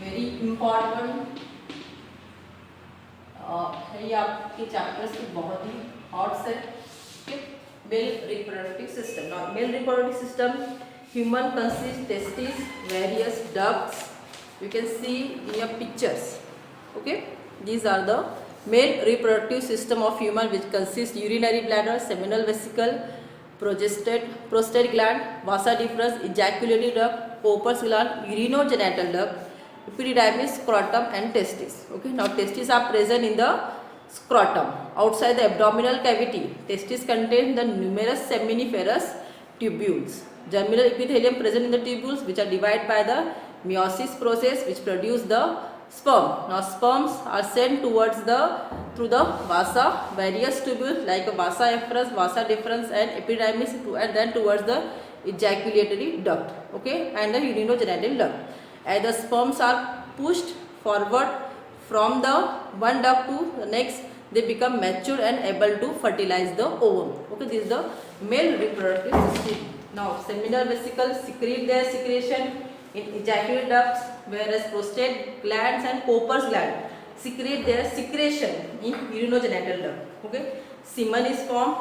very important है. ये आपके chapters के बहुत ही hot से. Male reproductive system. Now, male reproductive system, human consists testes, various ducts. You can see in your pictures. Okay, these are the male reproductive system of human, which consists urinary bladder, seminal vesicle, prostate gland, vasa deferens, ejaculatory duct, Cowper's gland, urinogenital duct, epididymis, scrotum, and testes. Okay, now testes are present in the scrotum outside the abdominal cavity. Testes contain the numerous seminiferous tubules. Germinal epithelium present in the tubules, which are divided by the meiosis process, which produce the sperm. Now sperms are sent towards through the vasa, various tubules like a vasa efferens, vasa deferens, and epididymis, and then towards the ejaculatory duct. Okay, and the urinogenital duct. As the sperms are pushed forward from the one duct to the next, they become mature and able to fertilize the ovum. Okay, this is the male reproductive system. Now seminal vesicles secrete their secretion in ejaculatory ducts, whereas prostate glands and Cowper's gland secrete their secretion in urinogenital duct. Okay, semen is formed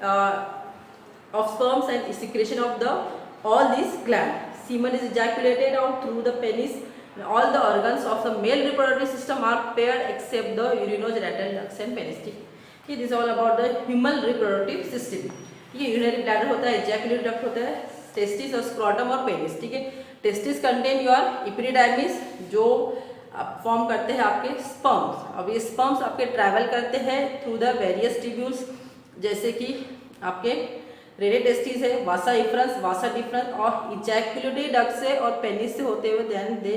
of sperms and secretion of all these glands. Semen is ejaculated out through the penis. All the organs of the male reproductive system are paired except the urinogenital ducts and penis. This is all about the human reproductive system. ये urinary bladder होता है, ejaculatory duct होता है, testis और scrotum और penis. ठीक है, testis contain your epididymis जो आप फॉर्म करते हैं आपके स्पर्म्स। अब ये स्पर्म्स आपके ट्रैवल करते हैं थ्रू द वेरियस ट्यूब्यूल्स, जैसे कि आपके रेडी टेस्टिस है, वासा इफ्रंस, वासा डिफरेंस और इजैकुलेटरी डक्ट से और पेनिस से होते हुए then they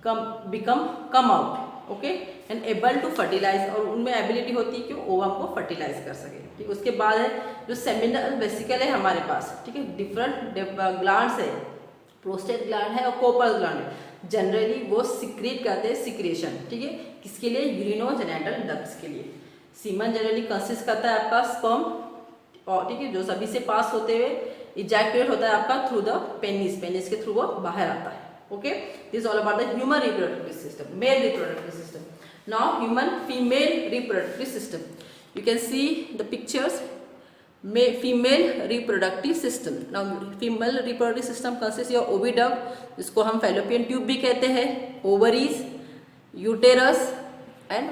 come out, okay, and able to fertilize, और उनमें एबिलिटी होती है कि ओवम को फर्टिलाइज कर सके, ठीक। उसके बाद है जो सेमिनल वेसिकल है हमारे पास, ठीक है, डिफरेंट ग्लैंड्स है, प्रोस्टेट ग्लैंड है और कोपर ग्लैंड है, जनरली वो सिक्रीट करते हैं सिक्रेशन, ठीक है, किसके लिए, यूरिनोजेनिटल डक्ट्स के लिए। सीमन जनरली कंसिस्ट करता है आपका स्पर्म, और ठीक है, जो सभी से पास होते हुए इजैकुलेट होता है आपका थ्रू द पेनिस, पेनिस के थ्रू वो बाहर आता है, okay. This all about the human reproductive system, male reproductive system. Now human female reproductive system, you can see the pictures, female reproductive system. Now female reproductive system consist your oviduct, जिसको हम fallopian tube भी कहते हैं, ovaries, uterus and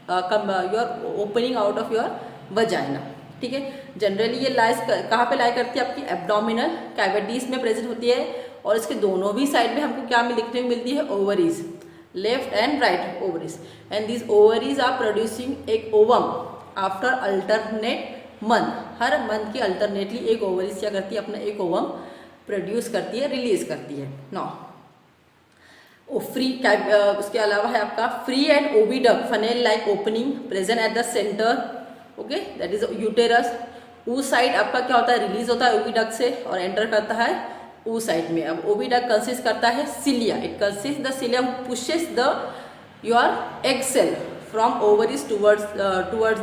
your opening out of your vagina, ठीक है। Generally ये lies कहाँ पे लाई करती है, आपकी एब्डोमिनल कैविटीज में प्रेजेंट होती है, और इसके दोनों भी साइड में हमको क्या देखने को मिलती है, ovaries, left and right ovaries, and this ovaries are producing एक ओवम आफ्टर अल्टरनेट मंथ, हर मंथ की अल्टरनेटली एक ओवरीज क्या करती है, अपना एक ओवम प्रोड्यूस करती है, रिलीज करती है। नाउ फ्री उसके अलावा है आपका free and oviduct funnel like opening present at the centre, okay, that is uterus. ऊ साइड आपका क्या होता है, रिलीज होता है ओविडक्ट से और एंटर करता है ऊ साइड में। अब ओविडक्ट कंसिस्ट करता है cilia, it consist the cilia pushes the your egg cell from ovaries towards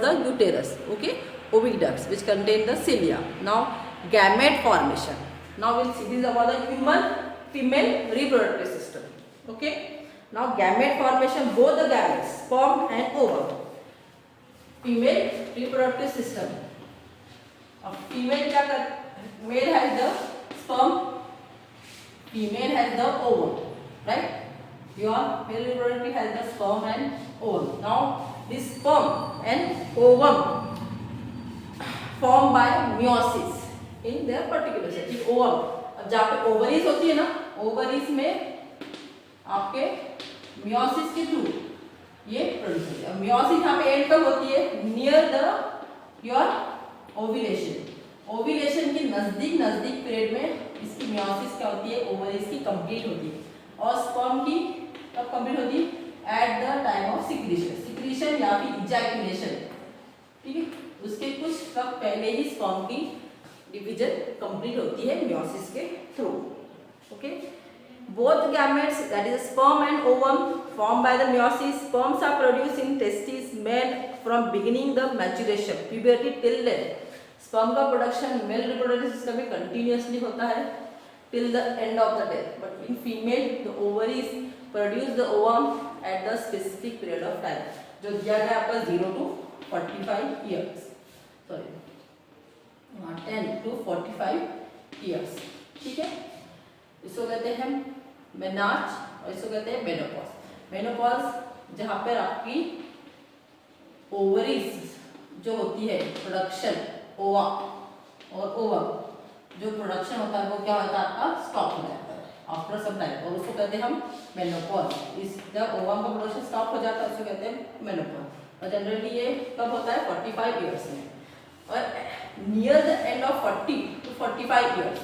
the uterus, okay, oviducts which contain the cilia. Now gamete formation, now we'll see this about the human female reproductive system, okay. Now gamete formation, both the gametes, sperm and ovum, female reproductive system. अब female क्या कर, male has the sperm, female has the ovum, right? Your male reproductive has the sperm and ovum. Now this sperm and ovum formed by meiosis in their particular section, ovum। अब जहाँ पे ovaries होती है ना, ovaries में आपके meiosis के through ये प्रोड्यूस होती है। meiosis यहाँ पे एंड कब होती है, near the your ovulation, ovulation के नजदीक पीरियड में इसकी meiosis क्या होती है, ओवरीज की कंप्लीट होती है, और स्पर्म की कब कंप्लीट होती है, at the time of secretion या फिर इजैकुलेशन, ठीक है, उसके कुछ वक्त पहले ही स्पर्म की डिवीजन कंप्लीट होती है meiosis के through, okay. Both gametes that is sperm and ovum formed by the meiosis, sperms are produced in testes male from beginning the maturation puberty till death। Sperm का production male reproductive system में continuously होता है till the end of the death, but in female the ovaries produce the ovum at the specific period of time, जो दिया गया आपका 0 to 45 years, sorry 10 to 45 years, ठीक है। इसको कहते हैं मेनार्च और इसको कहते हैं मेनोपॉज। मेनोपॉज जहाँ पर आपकी ओवरीज जो होती है प्रोडक्शन, ओवा और ओवम जो प्रोडक्शन होता है वो क्या होता है, आपका स्टॉप हो जाता है आफ्टर सम टाइम, और उसको कहते हैं हम मेनोपॉज। इस जब ओवम का प्रोडक्शन स्टॉप हो जाता है उसको कहते हैं मेनोपॉज, और जनरली ये कब होता है, 45 ईयर्स में, और near the end of 40 to 45 years,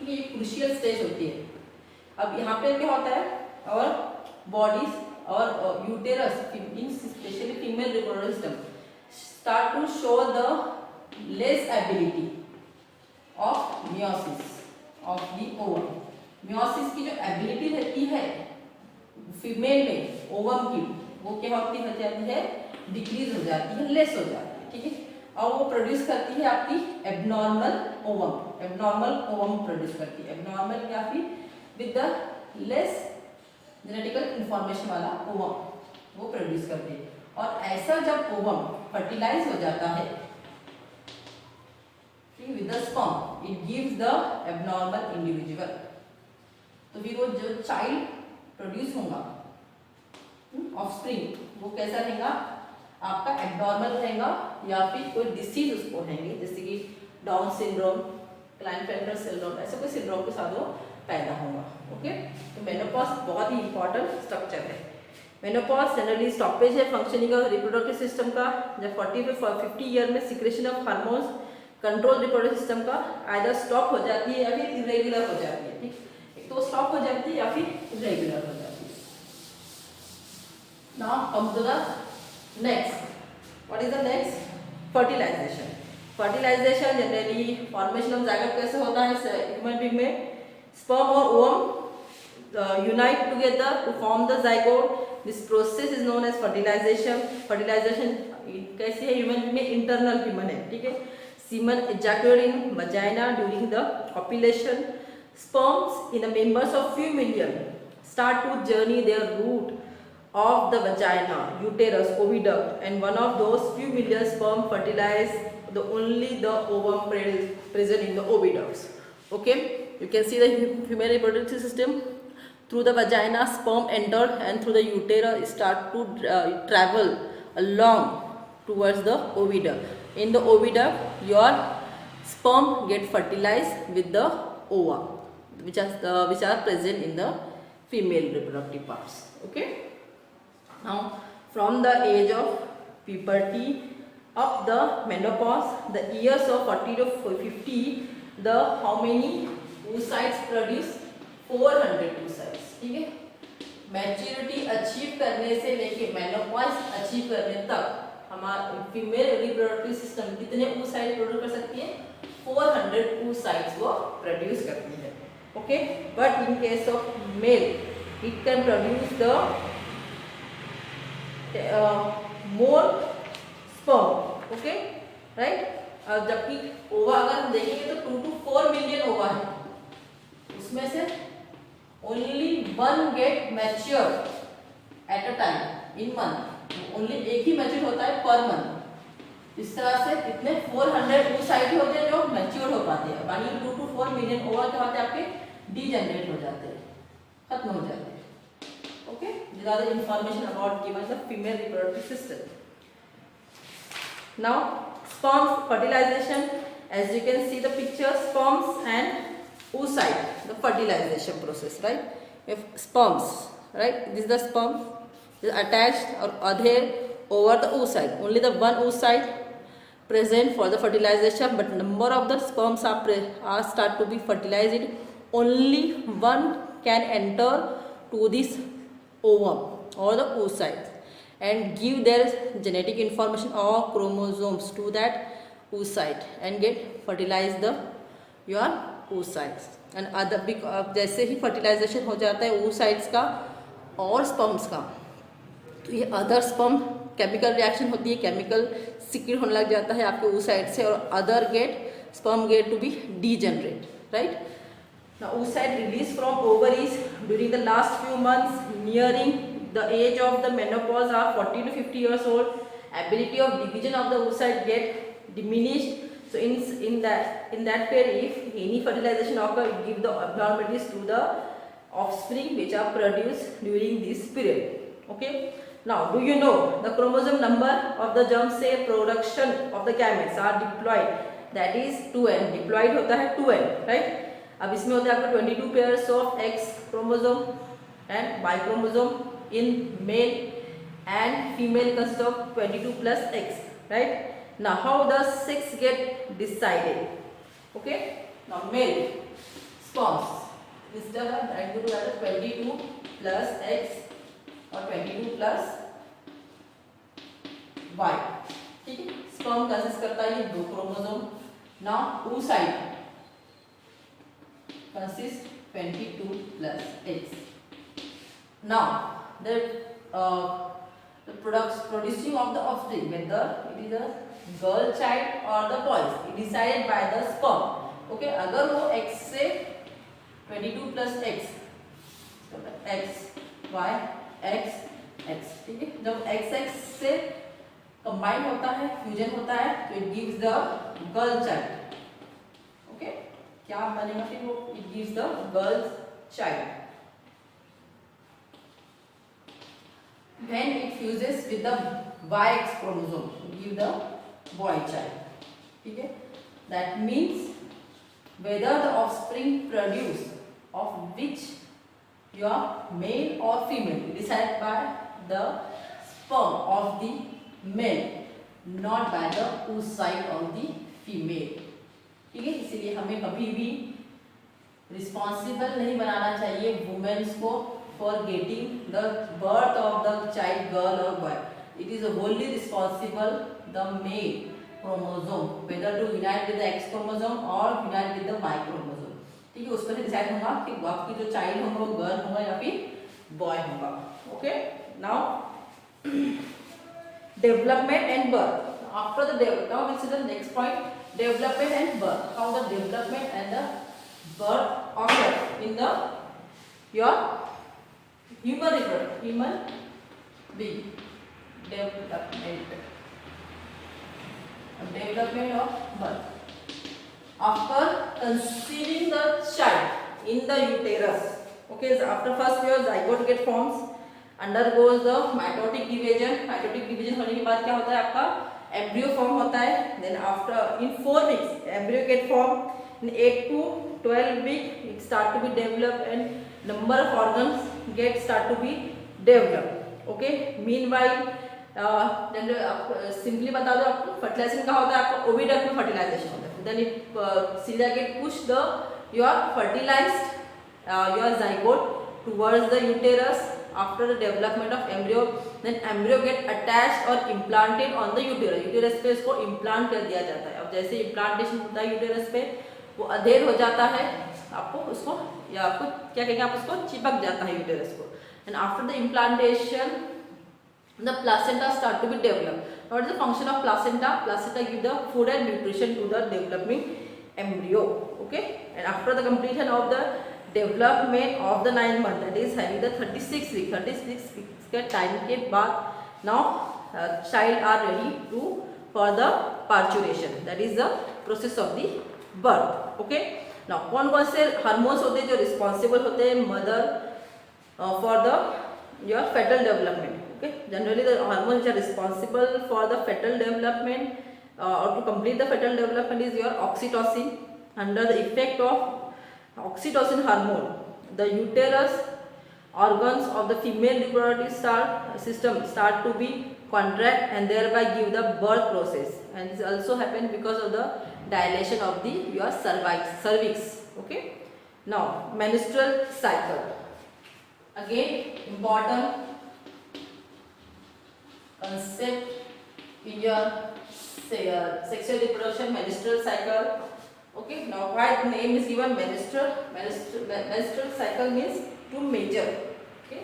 ये क्रूशियल स्टेज होती है। अब यहाँ पे क्या होता है, और बॉडीज और uterus specially female reproductive system start to show the less ability of meiosis of the ovum. meiosis की जो एबिलिटी रहती है फीमेल में ओवम की, वो क्या होती है, डिक्रीज हो जाती है, लेस हो जाती है, ठीक है, और वो प्रोड्यूस करती है आपकी एबनॉर्मल ओवम प्रोड्यूस करती है, एबनॉर्मल या फिर with the less genetical information वाला ओवम वो प्रोड्यूस करती है। और ऐसा जब ओवम फर्टिलाइज हो जाता है with the sperm, it gives the abnormal individual, तो फिर वो जो चाइल्ड प्रोड्यूस होगा ऑफस्प्रिंग वो कैसा रहेगा, आपका एब्नॉर्मल रहेगा या फिर कोई डिसीज उसको रहेंगे, जैसे कि डाउन सिंड्रोम, क्लाइनफेल्टर सिंड्रोम, ऐसे कोई सिंड्रोम के साथ वो पैदा होगा, ओके। तो मेनोपॉज बहुत ही इंपॉर्टेंट स्ट्रक्चर है। मेनोपॉज जनरली स्टॉपेज है फंक्शनिंग ऑफ रिप्रोडक्टिव सिस्टम का, जब 40 से 50 ईयर में secretion of hormones control reproductive system का आइदर स्टॉप हो जाती है या फिर इरेगुलर हो जाती है। ठीक, एक तो स्टॉप हो जाती है या फिर इरेगुलर हो जाती है। Now come to the next, what is the next? Fertilization. Fertilization generally formation of zygote कैसे होता है ह्यूमन बीइंग में? स्पर्म और ovum unite together to form the zygote. This process is known as fertilization. Fertilization कैसे है human में? Internal human है, ठीक है। Semen ejaculate in vagina during the copulation. Sperms in the members of few million start to journey their route of the vagina, uterus, oviduct, and one of those few million sperm fertilize the only the ovum present in the oviducts. Okay, you can see the female reproductive system. Through the vagina, sperm enter and through the uterus start to travel along towards the oviduct. In the oviduct, your sperm get fertilized with the ova, which are present in the female reproductive parts. Okay. Now, from the age of puberty up the menopause, the years of 40 to 50, the how many oocytes produce? 400 oocytes. ठीक है। Maturity achieve करने से लेके menopause achieve करने तक हमारा female reproductive system कितने oocytes produce कर सकती है? 400 oocytes वो प्रोड्यूस करती है। Okay, but in case of male it can produce the more sperm. Okay, right. और जबकि ओवा अगर हम देखेंगे तो 2 to 4 मिलियन ओवा है, उसमें से only one get mature at a time in month, only एक ही मैच्योर होता है पर मंथ। इस तरह से कितने 400 oocytes होते हैं जो मैच्योर हो पाते हैं, बाकी 2 to 4 मिलियन ओवा क्या होते हैं आपके? डीजेनरेट हो जाते हैं, खत्म हो जाते हैं। Okay, these are the information about given the female reproductive system. Now sperm fertilization, as you can see the picture, sperms and oocyte, the fertilization process, right? If sperms, right, this is the sperm is attached or adhere over the oocyte, only the one oocyte present for the fertilization, but number of the sperms are start to be fertilized, only one can enter to this ovum or the oocyte and give their genetic information or chromosomes to that oocyte and get fertilize the your oocytes and other जैसे ही fertilisation हो जाता है oocytes का और sperms का, तो ये other sperm chemical reaction होती है, केमिकल सिक्रेट होने लग जाता है आपके oocyte से और other get sperm get to be degenerate, right. Now oocyte released from ovaries during the last few months nearing the age of the menopause are 40 to 50 years old. Ability of division of the oocyte get diminished. So in that period, if any fertilization occur, it give the abnormalities to the offspring which are produced during this period. Okay. Now, do you know the chromosome number of the germ cell production of the gametes are diploid? That is 2n. Diploid होता है 2n, right? अब इसमें होता है आपका 22 pairs of X chromosome and Y chromosome in male and female consists of 22 plus X, right? Now how does sex get decided? Okay, now male sperms instead of that go to 22 plus X or 22 plus Y, ठीक है। Sperm consist करता है ये 2 chromosome. Now oocyte consists 22 plus X. Now the producing of the offspring, whether it is a girl child और the boys, decided by the sperm. Okay, अगर वो X से 22 plus X, X Y X X, ठीक है। जब X X से combine होता है, फ्यूजन होता है, तो it gives the girl child. Okay, क्या बनेगा फिर वो? It gives the girl child when it fuses with the YX chromosome, give the boy child, ठीक है। That means whether the offspring produce of which your male or female decided by the sperm of the male, not by the oocyte of the female. ठीक है, इसीलिए हमें कभी भी responsible नहीं बनाना चाहिए वुमेन्स को for getting the birth of the child, girl और boy. It is wholly responsible the male chromosome whether to unite with the X chromosome or unite with the Y chromosome. ठीक है, उस पर decide होगा कि आपकी जो चाइल्ड होगा वो गर्ल होगा या फिर बॉय होगा. Okay, now development and birth. After the development, now we'll see the next point, development and birth. How the development and the birth occur in the your human being. Development of birth. After conceiving the child in the uterus, okay, so after first your zygote get forms, undergoes the mitotic division. Mitotic division होने के बाद क्या होता है आपका embryo form होता है. Then after in 4 weeks embryo get form. In 8 to 12 week it start to be developed and number of organs get start to be developed. Okay, meanwhile simply बता दो आपको फर्टिलाइजेशन कहाँ होता है, आपको ओविडक्ट में फर्टिलाइजेशन होता है. देन इट सीधा get push the your fertilised your zygote towards the uterus after the development of embryo. Then embryo get attached or implanted on the uterus. uterus पे इसको implant कर दिया जाता है. अब जैसे implantation होता है uterus पे, वो अधेर हो जाता है, आपको उसको या आपको क्या कहेंगे, आप उसको चिपक जाता है uterus को. And after the implantation the placenta start to be developed. What is the function of placenta? Placenta give the food and nutrition to the developing embryo. Okay, and after the completion of the development of the 9 month, that is having the 36 weeks के time के बाद now child are ready to for the parturition. That is the process of the birth. Okay, now कौन कौन से hormones होते हैं जो responsible होते हैं mother for the your fetal development. Okay, generally the hormones which are responsible for the fetal development or to complete the fetal development is your oxytocin. Under the effect of oxytocin hormone, the uterus organs of the female reproductive system start to be contract and thereby give the birth process. And this also happens because of the dilation of the your cervix. Okay, now menstrual cycle, again important concept in your sexual reproduction, menstrual cycle. Okay, now why the name is given menstrual cycle means to measure. Okay,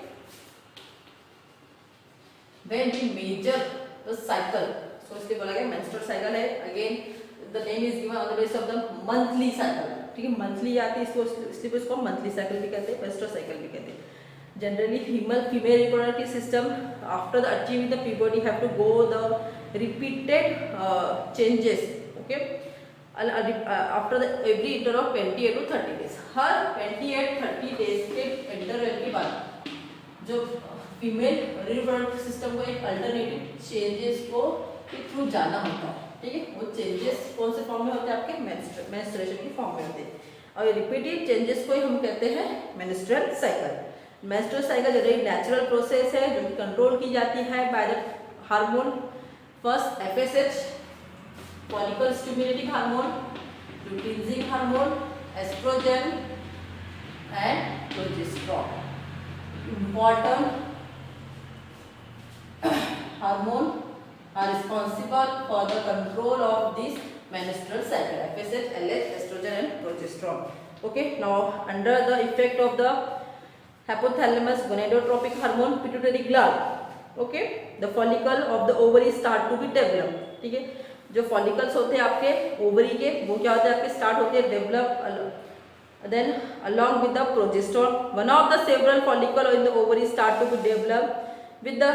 when we measure the cycle, so इसलिए बोला गया menstrual cycle है. Again the name is given on the basis of the monthly cycle. ठीक है, monthly आती है इसको, इसलिए इसको मंथली साइकिल भी कहते हैं, menstrual cycle भी कहते हैं. Generally female reproductive system after the achieving the puberty have to go the repeated changes. Okay, after the every interval of 28 to 30 days. Her 28-30 days के इंटरवल के बाद जो फीमेल रिप्रोडक्टिव सिस्टम को एक alternative changes को के through जाना होता है. ठीक है, वो चेंजेस कौन से फॉर्म में होते हैं, आपके मेंस्ट्रुएशन की फॉर्म में होते हैं. और रिपीटेड चेंजेस को ही हम कहते हैं menstrual cycle. Menstrual cycle generally natural process है जो कंट्रोल की जाती है by the hormone. First FSH follicle stimulating hormone, luteinizing hormone, estrogen and progesterone. Important hormone are responsible for the control of this menstrual cycle: FSH, LH, estrogen and progesterone. Okay, now under the effect of the hypothalamus gonadotropic hormone, pituitary gland, okay, the follicle of the ovary start to be developed. ठीक है, जो follicles होते हैं आपके ovary के, वो क्या होते हैं आपके start होते हैं develop. Then along with the progesterone, one of the several follicle in the ovary start to be developed with the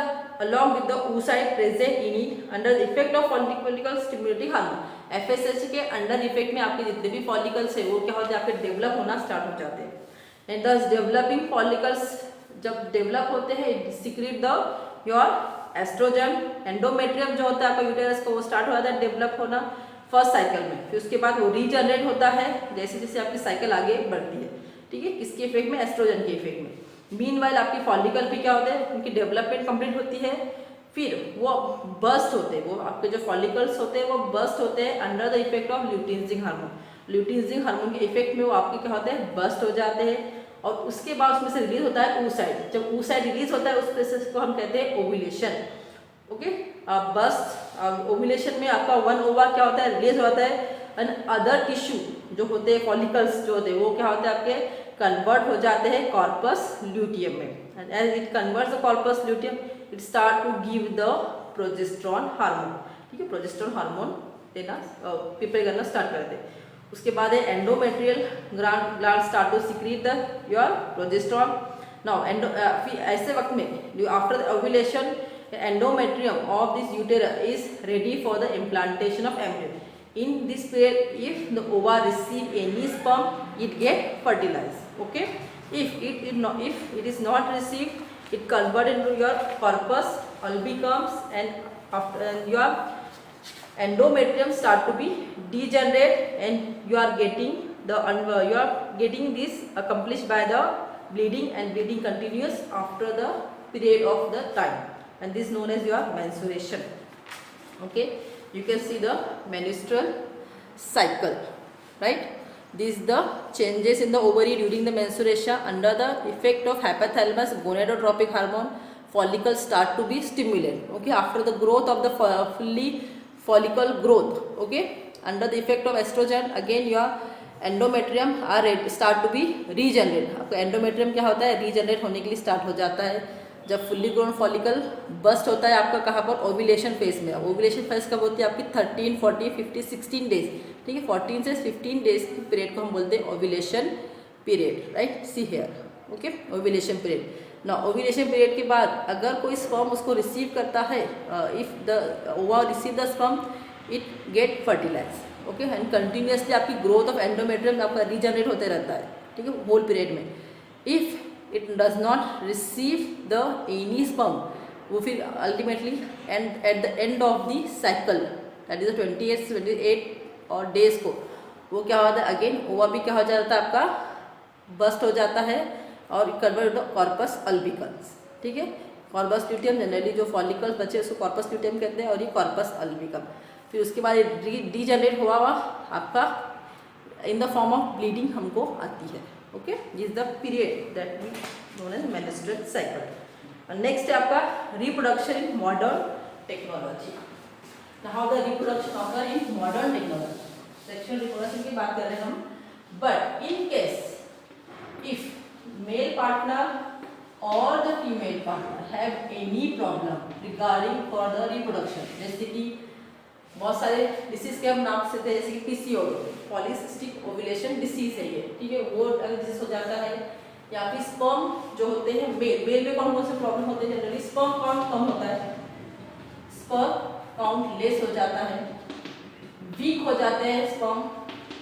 along with the oocyte present in it under the effect of follicle stimulating hormone. FSH के under effect में आपके जितने भी follicles है वो क्या होते हैं आपके डेवलप होना स्टार्ट हो जाते हैं. And thus developing follicles जब डेवलप होते हैं secrete the your estrogen. Endometrium जो होता है आपका यूटेरस का वो स्टार्ट हो जाता है डेवलप होना फर्स्ट साइकिल में. फिर उसके बाद वो रीजनरेट होता है जैसे जैसे आपकी साइकिल आगे बढ़ती है. ठीक है, किसके इफेक्ट में, एस्ट्रोजन के इफेक्ट में. मीनवाइल आपकी फॉलिकल पे क्या होता है, उनकी डेवलपमेंट कंप्लीट होती है, फिर वो बर्स्ट होते हैं, वो आपके जो फॉलिकल्स होते हैं वो बर्स्ट होते हैं under the effect of luteinizing hormone. Luteinizing hormone के इफेक्ट में वो आपके क्या होते हैं, बर्स्ट हो जाते हैं, और उसके बाद उसमें से रिलीज होता है oocyte। जब oocyte रिलीज होता है उस प्रोसेस को हम कहते हैं ओव्यूलेशन। ओके, बर्स्ट ओव्यूलेशन में आपका वन ओवा क्या होता है, रिलीज होता है, एंड अदर टिश्यू जो होते हैं फॉलिकल्स जो होते हैं वो क्या होते हैं आपके कन्वर्ट हो जाते हैं कॉर्पस ल्यूटियम में, and as it converts the corpus luteum it start to give the progesterone hormone. ठीक है, प्रोजेस्टेरॉन हार्मोन देना प्रिपेयर करना स्टार्ट कर दे। उसके बाद है endometrial gland start to secrete the your progesterone. Now ऐसे वक्त में after the ovulation endometrium of this uterus is ready for the implantation of embryo. In this period, if the ova receive any sperm, it get fertilized. Okay, if it is not received, it convert into your corpus albicans, and after your endometrium start to be degenerate, and you are getting this accomplished by the bleeding, and bleeding continues after the period of the time, and this is known as your menstruation. Okay, you can see the menstrual cycle, right? These the changes in the ovary during the menstruation. Under the effect of hypothalamus gonadotropic hormone, follicles start to be stimulated. Okay, after the growth of the fully follicle growth, okay, under the effect of estrogen, again your endometrium are start to be regenerate. आपका endometrium क्या होता है, regenerate होने के लिए start हो जाता है जब फुल्ली ग्रोन फॉलिकल बस्ट होता है आपका कहाँ पर, ओव्यूलेशन फेज में। ओव्यूलेशन फेज कब होती है आपकी 13, 14, 15, 16 डेज। ठीक है, 14 से 15 डेज की पीरियड को हम बोलते हैं ovulation period, right, see here. Okay, ovulation period. ना ओव्यूलेशन पीरियड के बाद अगर कोई स्पर्म उसको रिसीव करता है, if the ova receive the sperm, it get fertilise. Okay, and continuously आपकी ग्रोथ ऑफ एंडोमेट्रियम आपका रीजनरेट होते रहता है। ठीक है, होल पीरियड में। If it does not receive the any sperm, वो फिर ultimately and at the end of the cycle, that is the 28 और डेज को, वो क्या होता है अगेन ओवा भी क्या हो जाता है आपका बस्ट हो जाता है, और कन्वर्ट कॉर्पस अल्बिकन्स। ठीक है, कॉर्पस ल्यूटियम जनरली जो फॉलिकल्स बचे उसको कॉर्पस ल्यूटियम कहते हैं, और ये कॉर्पस अल्बिकम। फिर उसके बाद डीजनरेट हुआ आपका इन द फॉर्म ऑफ ब्लीडिंग हमको आती है। Okay, this is the period that we known as menstrual cycle. And next है आपका reproduction in modern technology. Now how the reproduction occur in modern technology? Sexual reproduction की बात कर रहे हैं हम. But in case if male partner or the female partner have any problem regarding for the reproduction, जैसे कि बहुत सारे डिसीज के हम नाम से थे, जैसे कि पीसीओडी, पॉलीसिस्टिक ओव्यूलेशन डिसीज है ये। ठीक है, वो अगर डिसीज हो जाता है, या फिर स्पर्म जो होते हैं मेल में कौन से प्रॉब्लम होते हैं, जनरली स्पर्म काउंट कम होता है, स्पर्म काउंट लेस हो जाता है, वीक हो जाते हैं स्पर्म।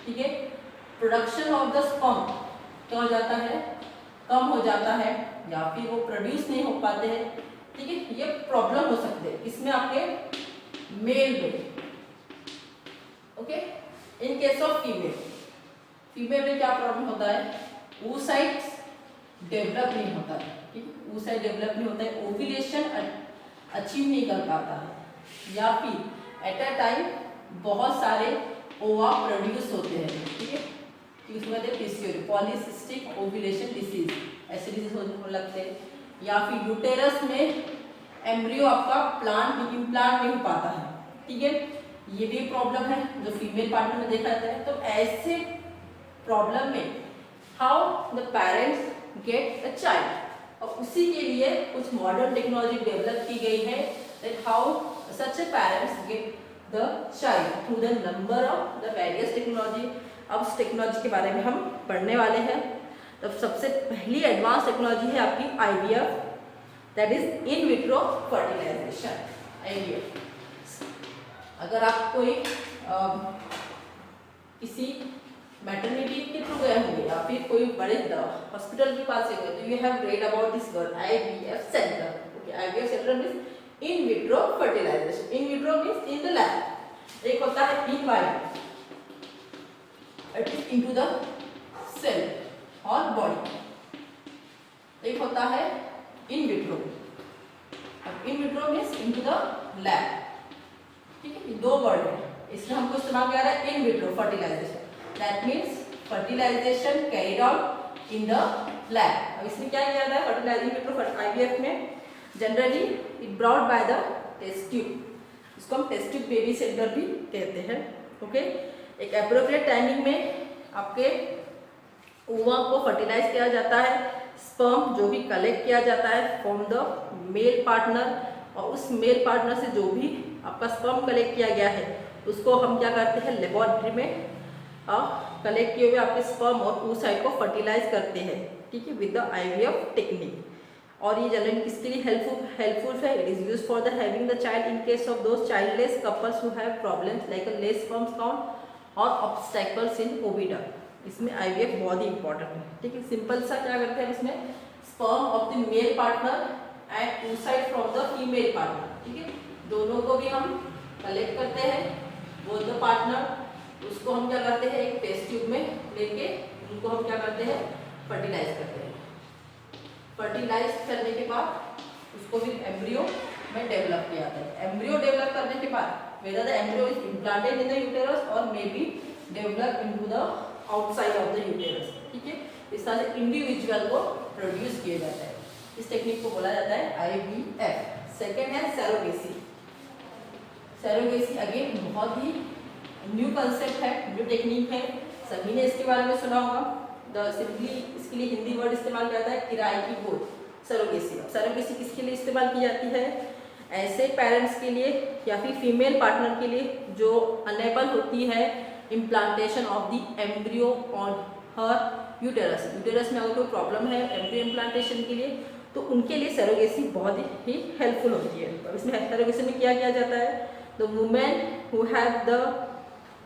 ठीक है, प्रोडक्शन ऑफ द स्पर्म क्या हो जाता है, कम हो जाता है, या फिर वो प्रोड्यूस नहीं हो पाते हैं। ठीक है, ये प्रॉब्लम हो सकते हैं इसमें आपके मेल में। Okay, in case of female में क्या प्रॉब्लम होता है, oocytes डेवलप नहीं होता है। ठीक है, oocyte डेवलप नहीं होता है, ओव्यूलेशन अचीव नहीं कर पाता है, या फिर एट अ टाइम बहुत सारे ओवा प्रोड्यूस होते हैं। ठीक है, उसमें कहते हैं पीसीओडी, पॉलीसिस्टिक ओव्यूलेशन डिसीज, ऐसे डिसीज होने लगते हैं, या फिर यूटेरस में एम्ब्रियो आपका इम्प्लांट नहीं हो पाता है। ठीक है, ये भी प्रॉब्लम है जो फीमेल पार्टनर में देखा जाता है। तो ऐसे प्रॉब्लम में how the parents get a child, और उसी के लिए कुछ मॉडर्न टेक्नोलॉजी डेवलप की गई है, that how such a parents get the child through the number of the various technology. अब उस टेक्नोलॉजी के बारे में हम पढ़ने वाले हैं। तो सबसे पहली एडवांस टेक्नोलॉजी है आपकी IVF, that is in vitro fertilisation, IVF। अगर आप कोई किसी मैटरनिटी के थ्रू गए होंगे, या फिर कोई बड़े हॉस्पिटल के पास गए, तो you have read about this word IVF centre. Okay, IVF centre means in vitro fertilization. In vitro means in the lab. एक होता है in vivo, it is into the cell और बॉडी। एक होता है इन विट्रो। अब in vitro means into the lab, ठीक है, दो वर्ड है, इसमें हमको इस्तेमाल किया रहा है in vitro fertilisation, that means fertilisation carried out in the lab. अब इसमें क्या किया जाता है फर्टिलाइजिंग विट्रो आईवीएफ में, generally it brought by the test tube, इसको हम टेस्ट ट्यूब बेबी सेंटर भी कहते हैं। ओके, एक एप्रोप्रिएट टाइमिंग में आपके ओवा को फर्टिलाइज किया जाता है, स्पर्म जो भी कलेक्ट किया जाता है फ्रॉम द मेल पार्टनर, और उस मेल पार्टनर से जो भी आपका स्पर्म कलेक्ट किया गया है उसको हम क्या करते हैं लेबोरेटरी में कलेक्ट किए हुए आपके स्पर्म और oocyte को फर्टिलाइज करते हैं, ठीक है, विद द आईवीएफ टेक्निक। और ये जनरली किसके लिए हेल्पफुल है, it is used for the having the child in case of those childless couples who have problems like a less sperm count और ऑब्स्टेकल्स इन ओविडा। इसमें आईवीएफ बहुत ही इंपॉर्टेंट है, ठीक है। सिंपल सा क्या करते हैं इसमें, sperm of the male partner and oocyte from the female partner, ठीक है, दोनों को भी हम कलेक्ट करते हैं, बोथ द पार्टनर, उसको हम क्या करते हैं एक टेस्ट ट्यूब में लेके उनको हम क्या करते हैं फर्टिलाइज करते हैं। फर्टिलाइज करने के बाद उसको फिर एम्ब्रियो में डेवलप किया जाता है। एम्ब्रियो डेवलप करने के बाद whether the embryo is implanted in the uterus और may be develop into the outside of the uterus, ठीक है, इस तरह से इंडिविजुअल को प्रोड्यूस किया जाता है। इस टेक्निक को बोला जाता है आईवीएफ। सेकेंड है सैरोगेसी। सैरोगेसी अगेन बहुत ही न्यू कंसेप्ट है, न्यू टेक्निक है, सभी ने इसके बारे में सुना होगा। सिंपली इसके लिए हिंदी वर्ड इस्तेमाल किया जाता है किराए की गोद, सैरोगेसी। सैरोगेसी किसके लिए इस्तेमाल की जाती है, ऐसे पेरेंट्स के लिए या फिर फीमेल पार्टनर के लिए जो अनेबल होती है implantation of the embryo on her uterus. Uterus में अगर कोई प्रॉब्लम है एम्ब्रियो इम्प्लांटेशन के लिए तो उनके लिए सैरोगेसी बहुत ही हेल्पफुल होती है। अब इसमें सैरोगेसी में क्या किया जाता है, the women who have the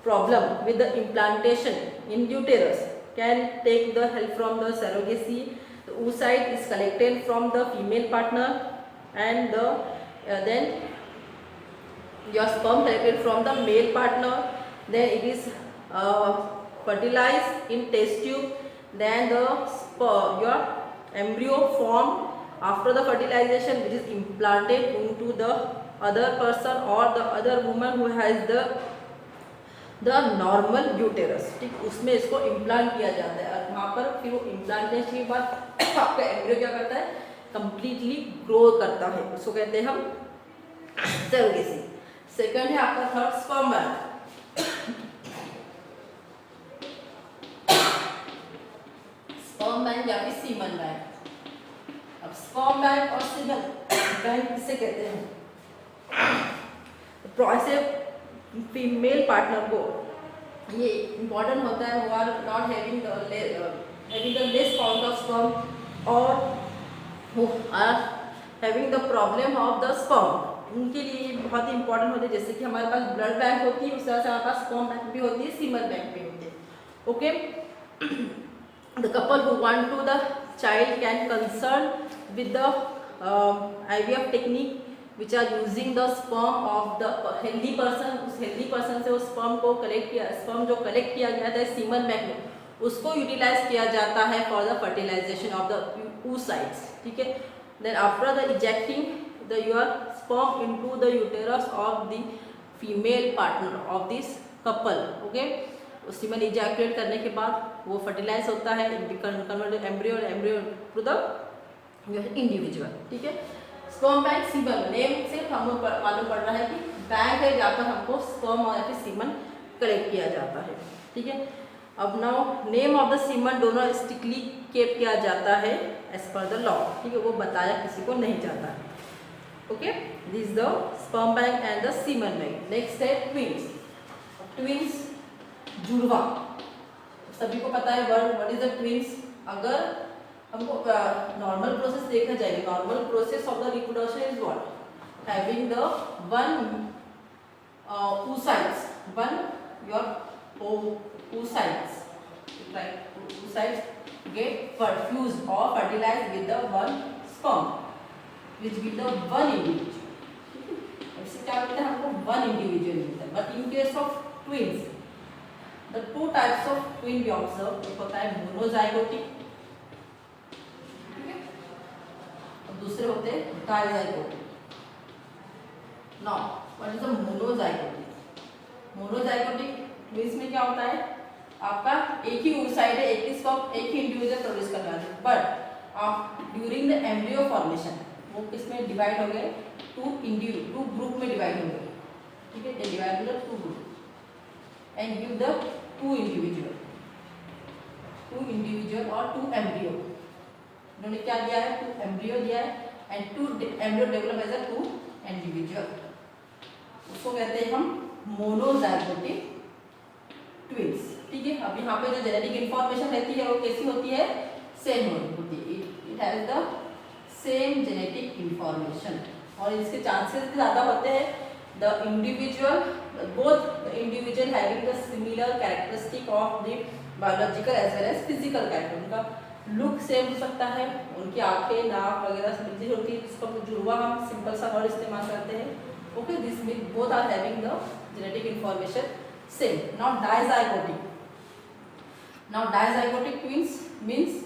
problem with the implantation in uterus can take the help from the surrogacy. The oocyte is collected from the female partner and then your sperm collected from the male partner, then it is fertilized in test tube, then your embryo formed after the fertilization which is implanted into the other person or the other woman who has the normal uterus, ठीक, उसमें इसको implant किया जाता है और वहाँ पर फिर वो इम्प्लांटेशन के बाद आपका एम्ब्रियो क्या करता है कंप्लीटली ग्रो करता है, उसको कहते हैं हम सैरोगेसी। सेकंड है आपका third sperm bank. Sperm bank या फिर सीमन बैंक। अब स्पर्म बैंक और सीमन बैंक किसे कहते हैं, ऐसे फीमेल पार्टनर को ये इम्पॉर्टेंट होता है, वो are not having the less count of sperm और वो are having the problem of the sperm, उनके लिए ये बहुत ही इंपॉर्टेंट होते हैं। जैसे कि हमारे पास ब्लड बैंक होती है उस तरह से हमारे पास स्पर्म बैंक भी होती है, सीमन बैंक भी होती है। Okay, the couple who want to the child can concern with the IVF technique which are using the sperm of the healthy person। उस हेल्दी पर्सन से उस स्पर्म को कलेक्ट किया, स्पर्म जो कलेक्ट किया गया था सीमन बैंक में, उसको यूटिलाइज किया जाता है for the fertilisation of the oocytes, ठीक है। Then after the ejecting the your sperm into the uterus of the female partner of this couple, okay, semen ejaculate करने के बाद वो फर्टिलाइज होता है, convert embryo to the individual, ठीक है। स्पर्म बैंक सीमन नेम से हम लोग मालूम पड़ रहा है कि बैंक है जहाँ पर हमको स्पर्म और फिर सीमन कलेक्ट किया जाता है, ठीक है। अब now name of the semen दोनों स्ट्रिक्टली केप किया जाता है एज पर द लॉ, ठीक है, वो बताया किसी को नहीं जाता है। Okay, this the sperm bank and the semen bank. Next है ट्विंस। ट्विंस जुड़वा, सभी को पता है word what is the twins. अगर हमको नॉर्मल प्रोसेस देखा जाएगा, normal process of the reproduction is what, having the one oocytes, one your oocytes, right, oocytes get perfused or fertilized with the one sperm which give the one individual, इससे क्या होता है हमको one individual मिलता है। but in case of twins the two types of twin we observe, एक होता है monozygotic, दूसरे होते हैं dizygotic. Now what is the monozygotic? Monozygotic twins में क्या होता है, आपका एक ही oocyte है, एक ही इंडिविजुअल प्रोड्यूस करने वाले, but during the embryo formation वो किसमें डिवाइड हो गए, टू ग्रुप में डिवाइड हो गए, ठीक है, they divide into two group and give the two individual और टू एम्ब्रियो। उन्होंने क्या दिया है, टू एम्ब्रियो दिया है and two embryo develop as a two individual, उसको कहते हैं हम मोनोजाइगोटिक ट्विंस, ठीक है। अब यहाँ पे जो जेनेटिक इंफॉर्मेशन रहती है वो कैसी होती है, सेम होती है, it has the same genetic information, और इसके चांसेस ज़्यादा होते हैं the individual, both individual having the similar characteristic of the biological as well as physical character, उनका लुक सेम हो सकता है, उनकी आंखें नाक वगैरह सब चीज़ होती है, जिसको जुड़वा हम सिंपल सा वर्ड इस्तेमाल करते हैं, okay, this mean both are having the genetic information same. Now dizygotic twins means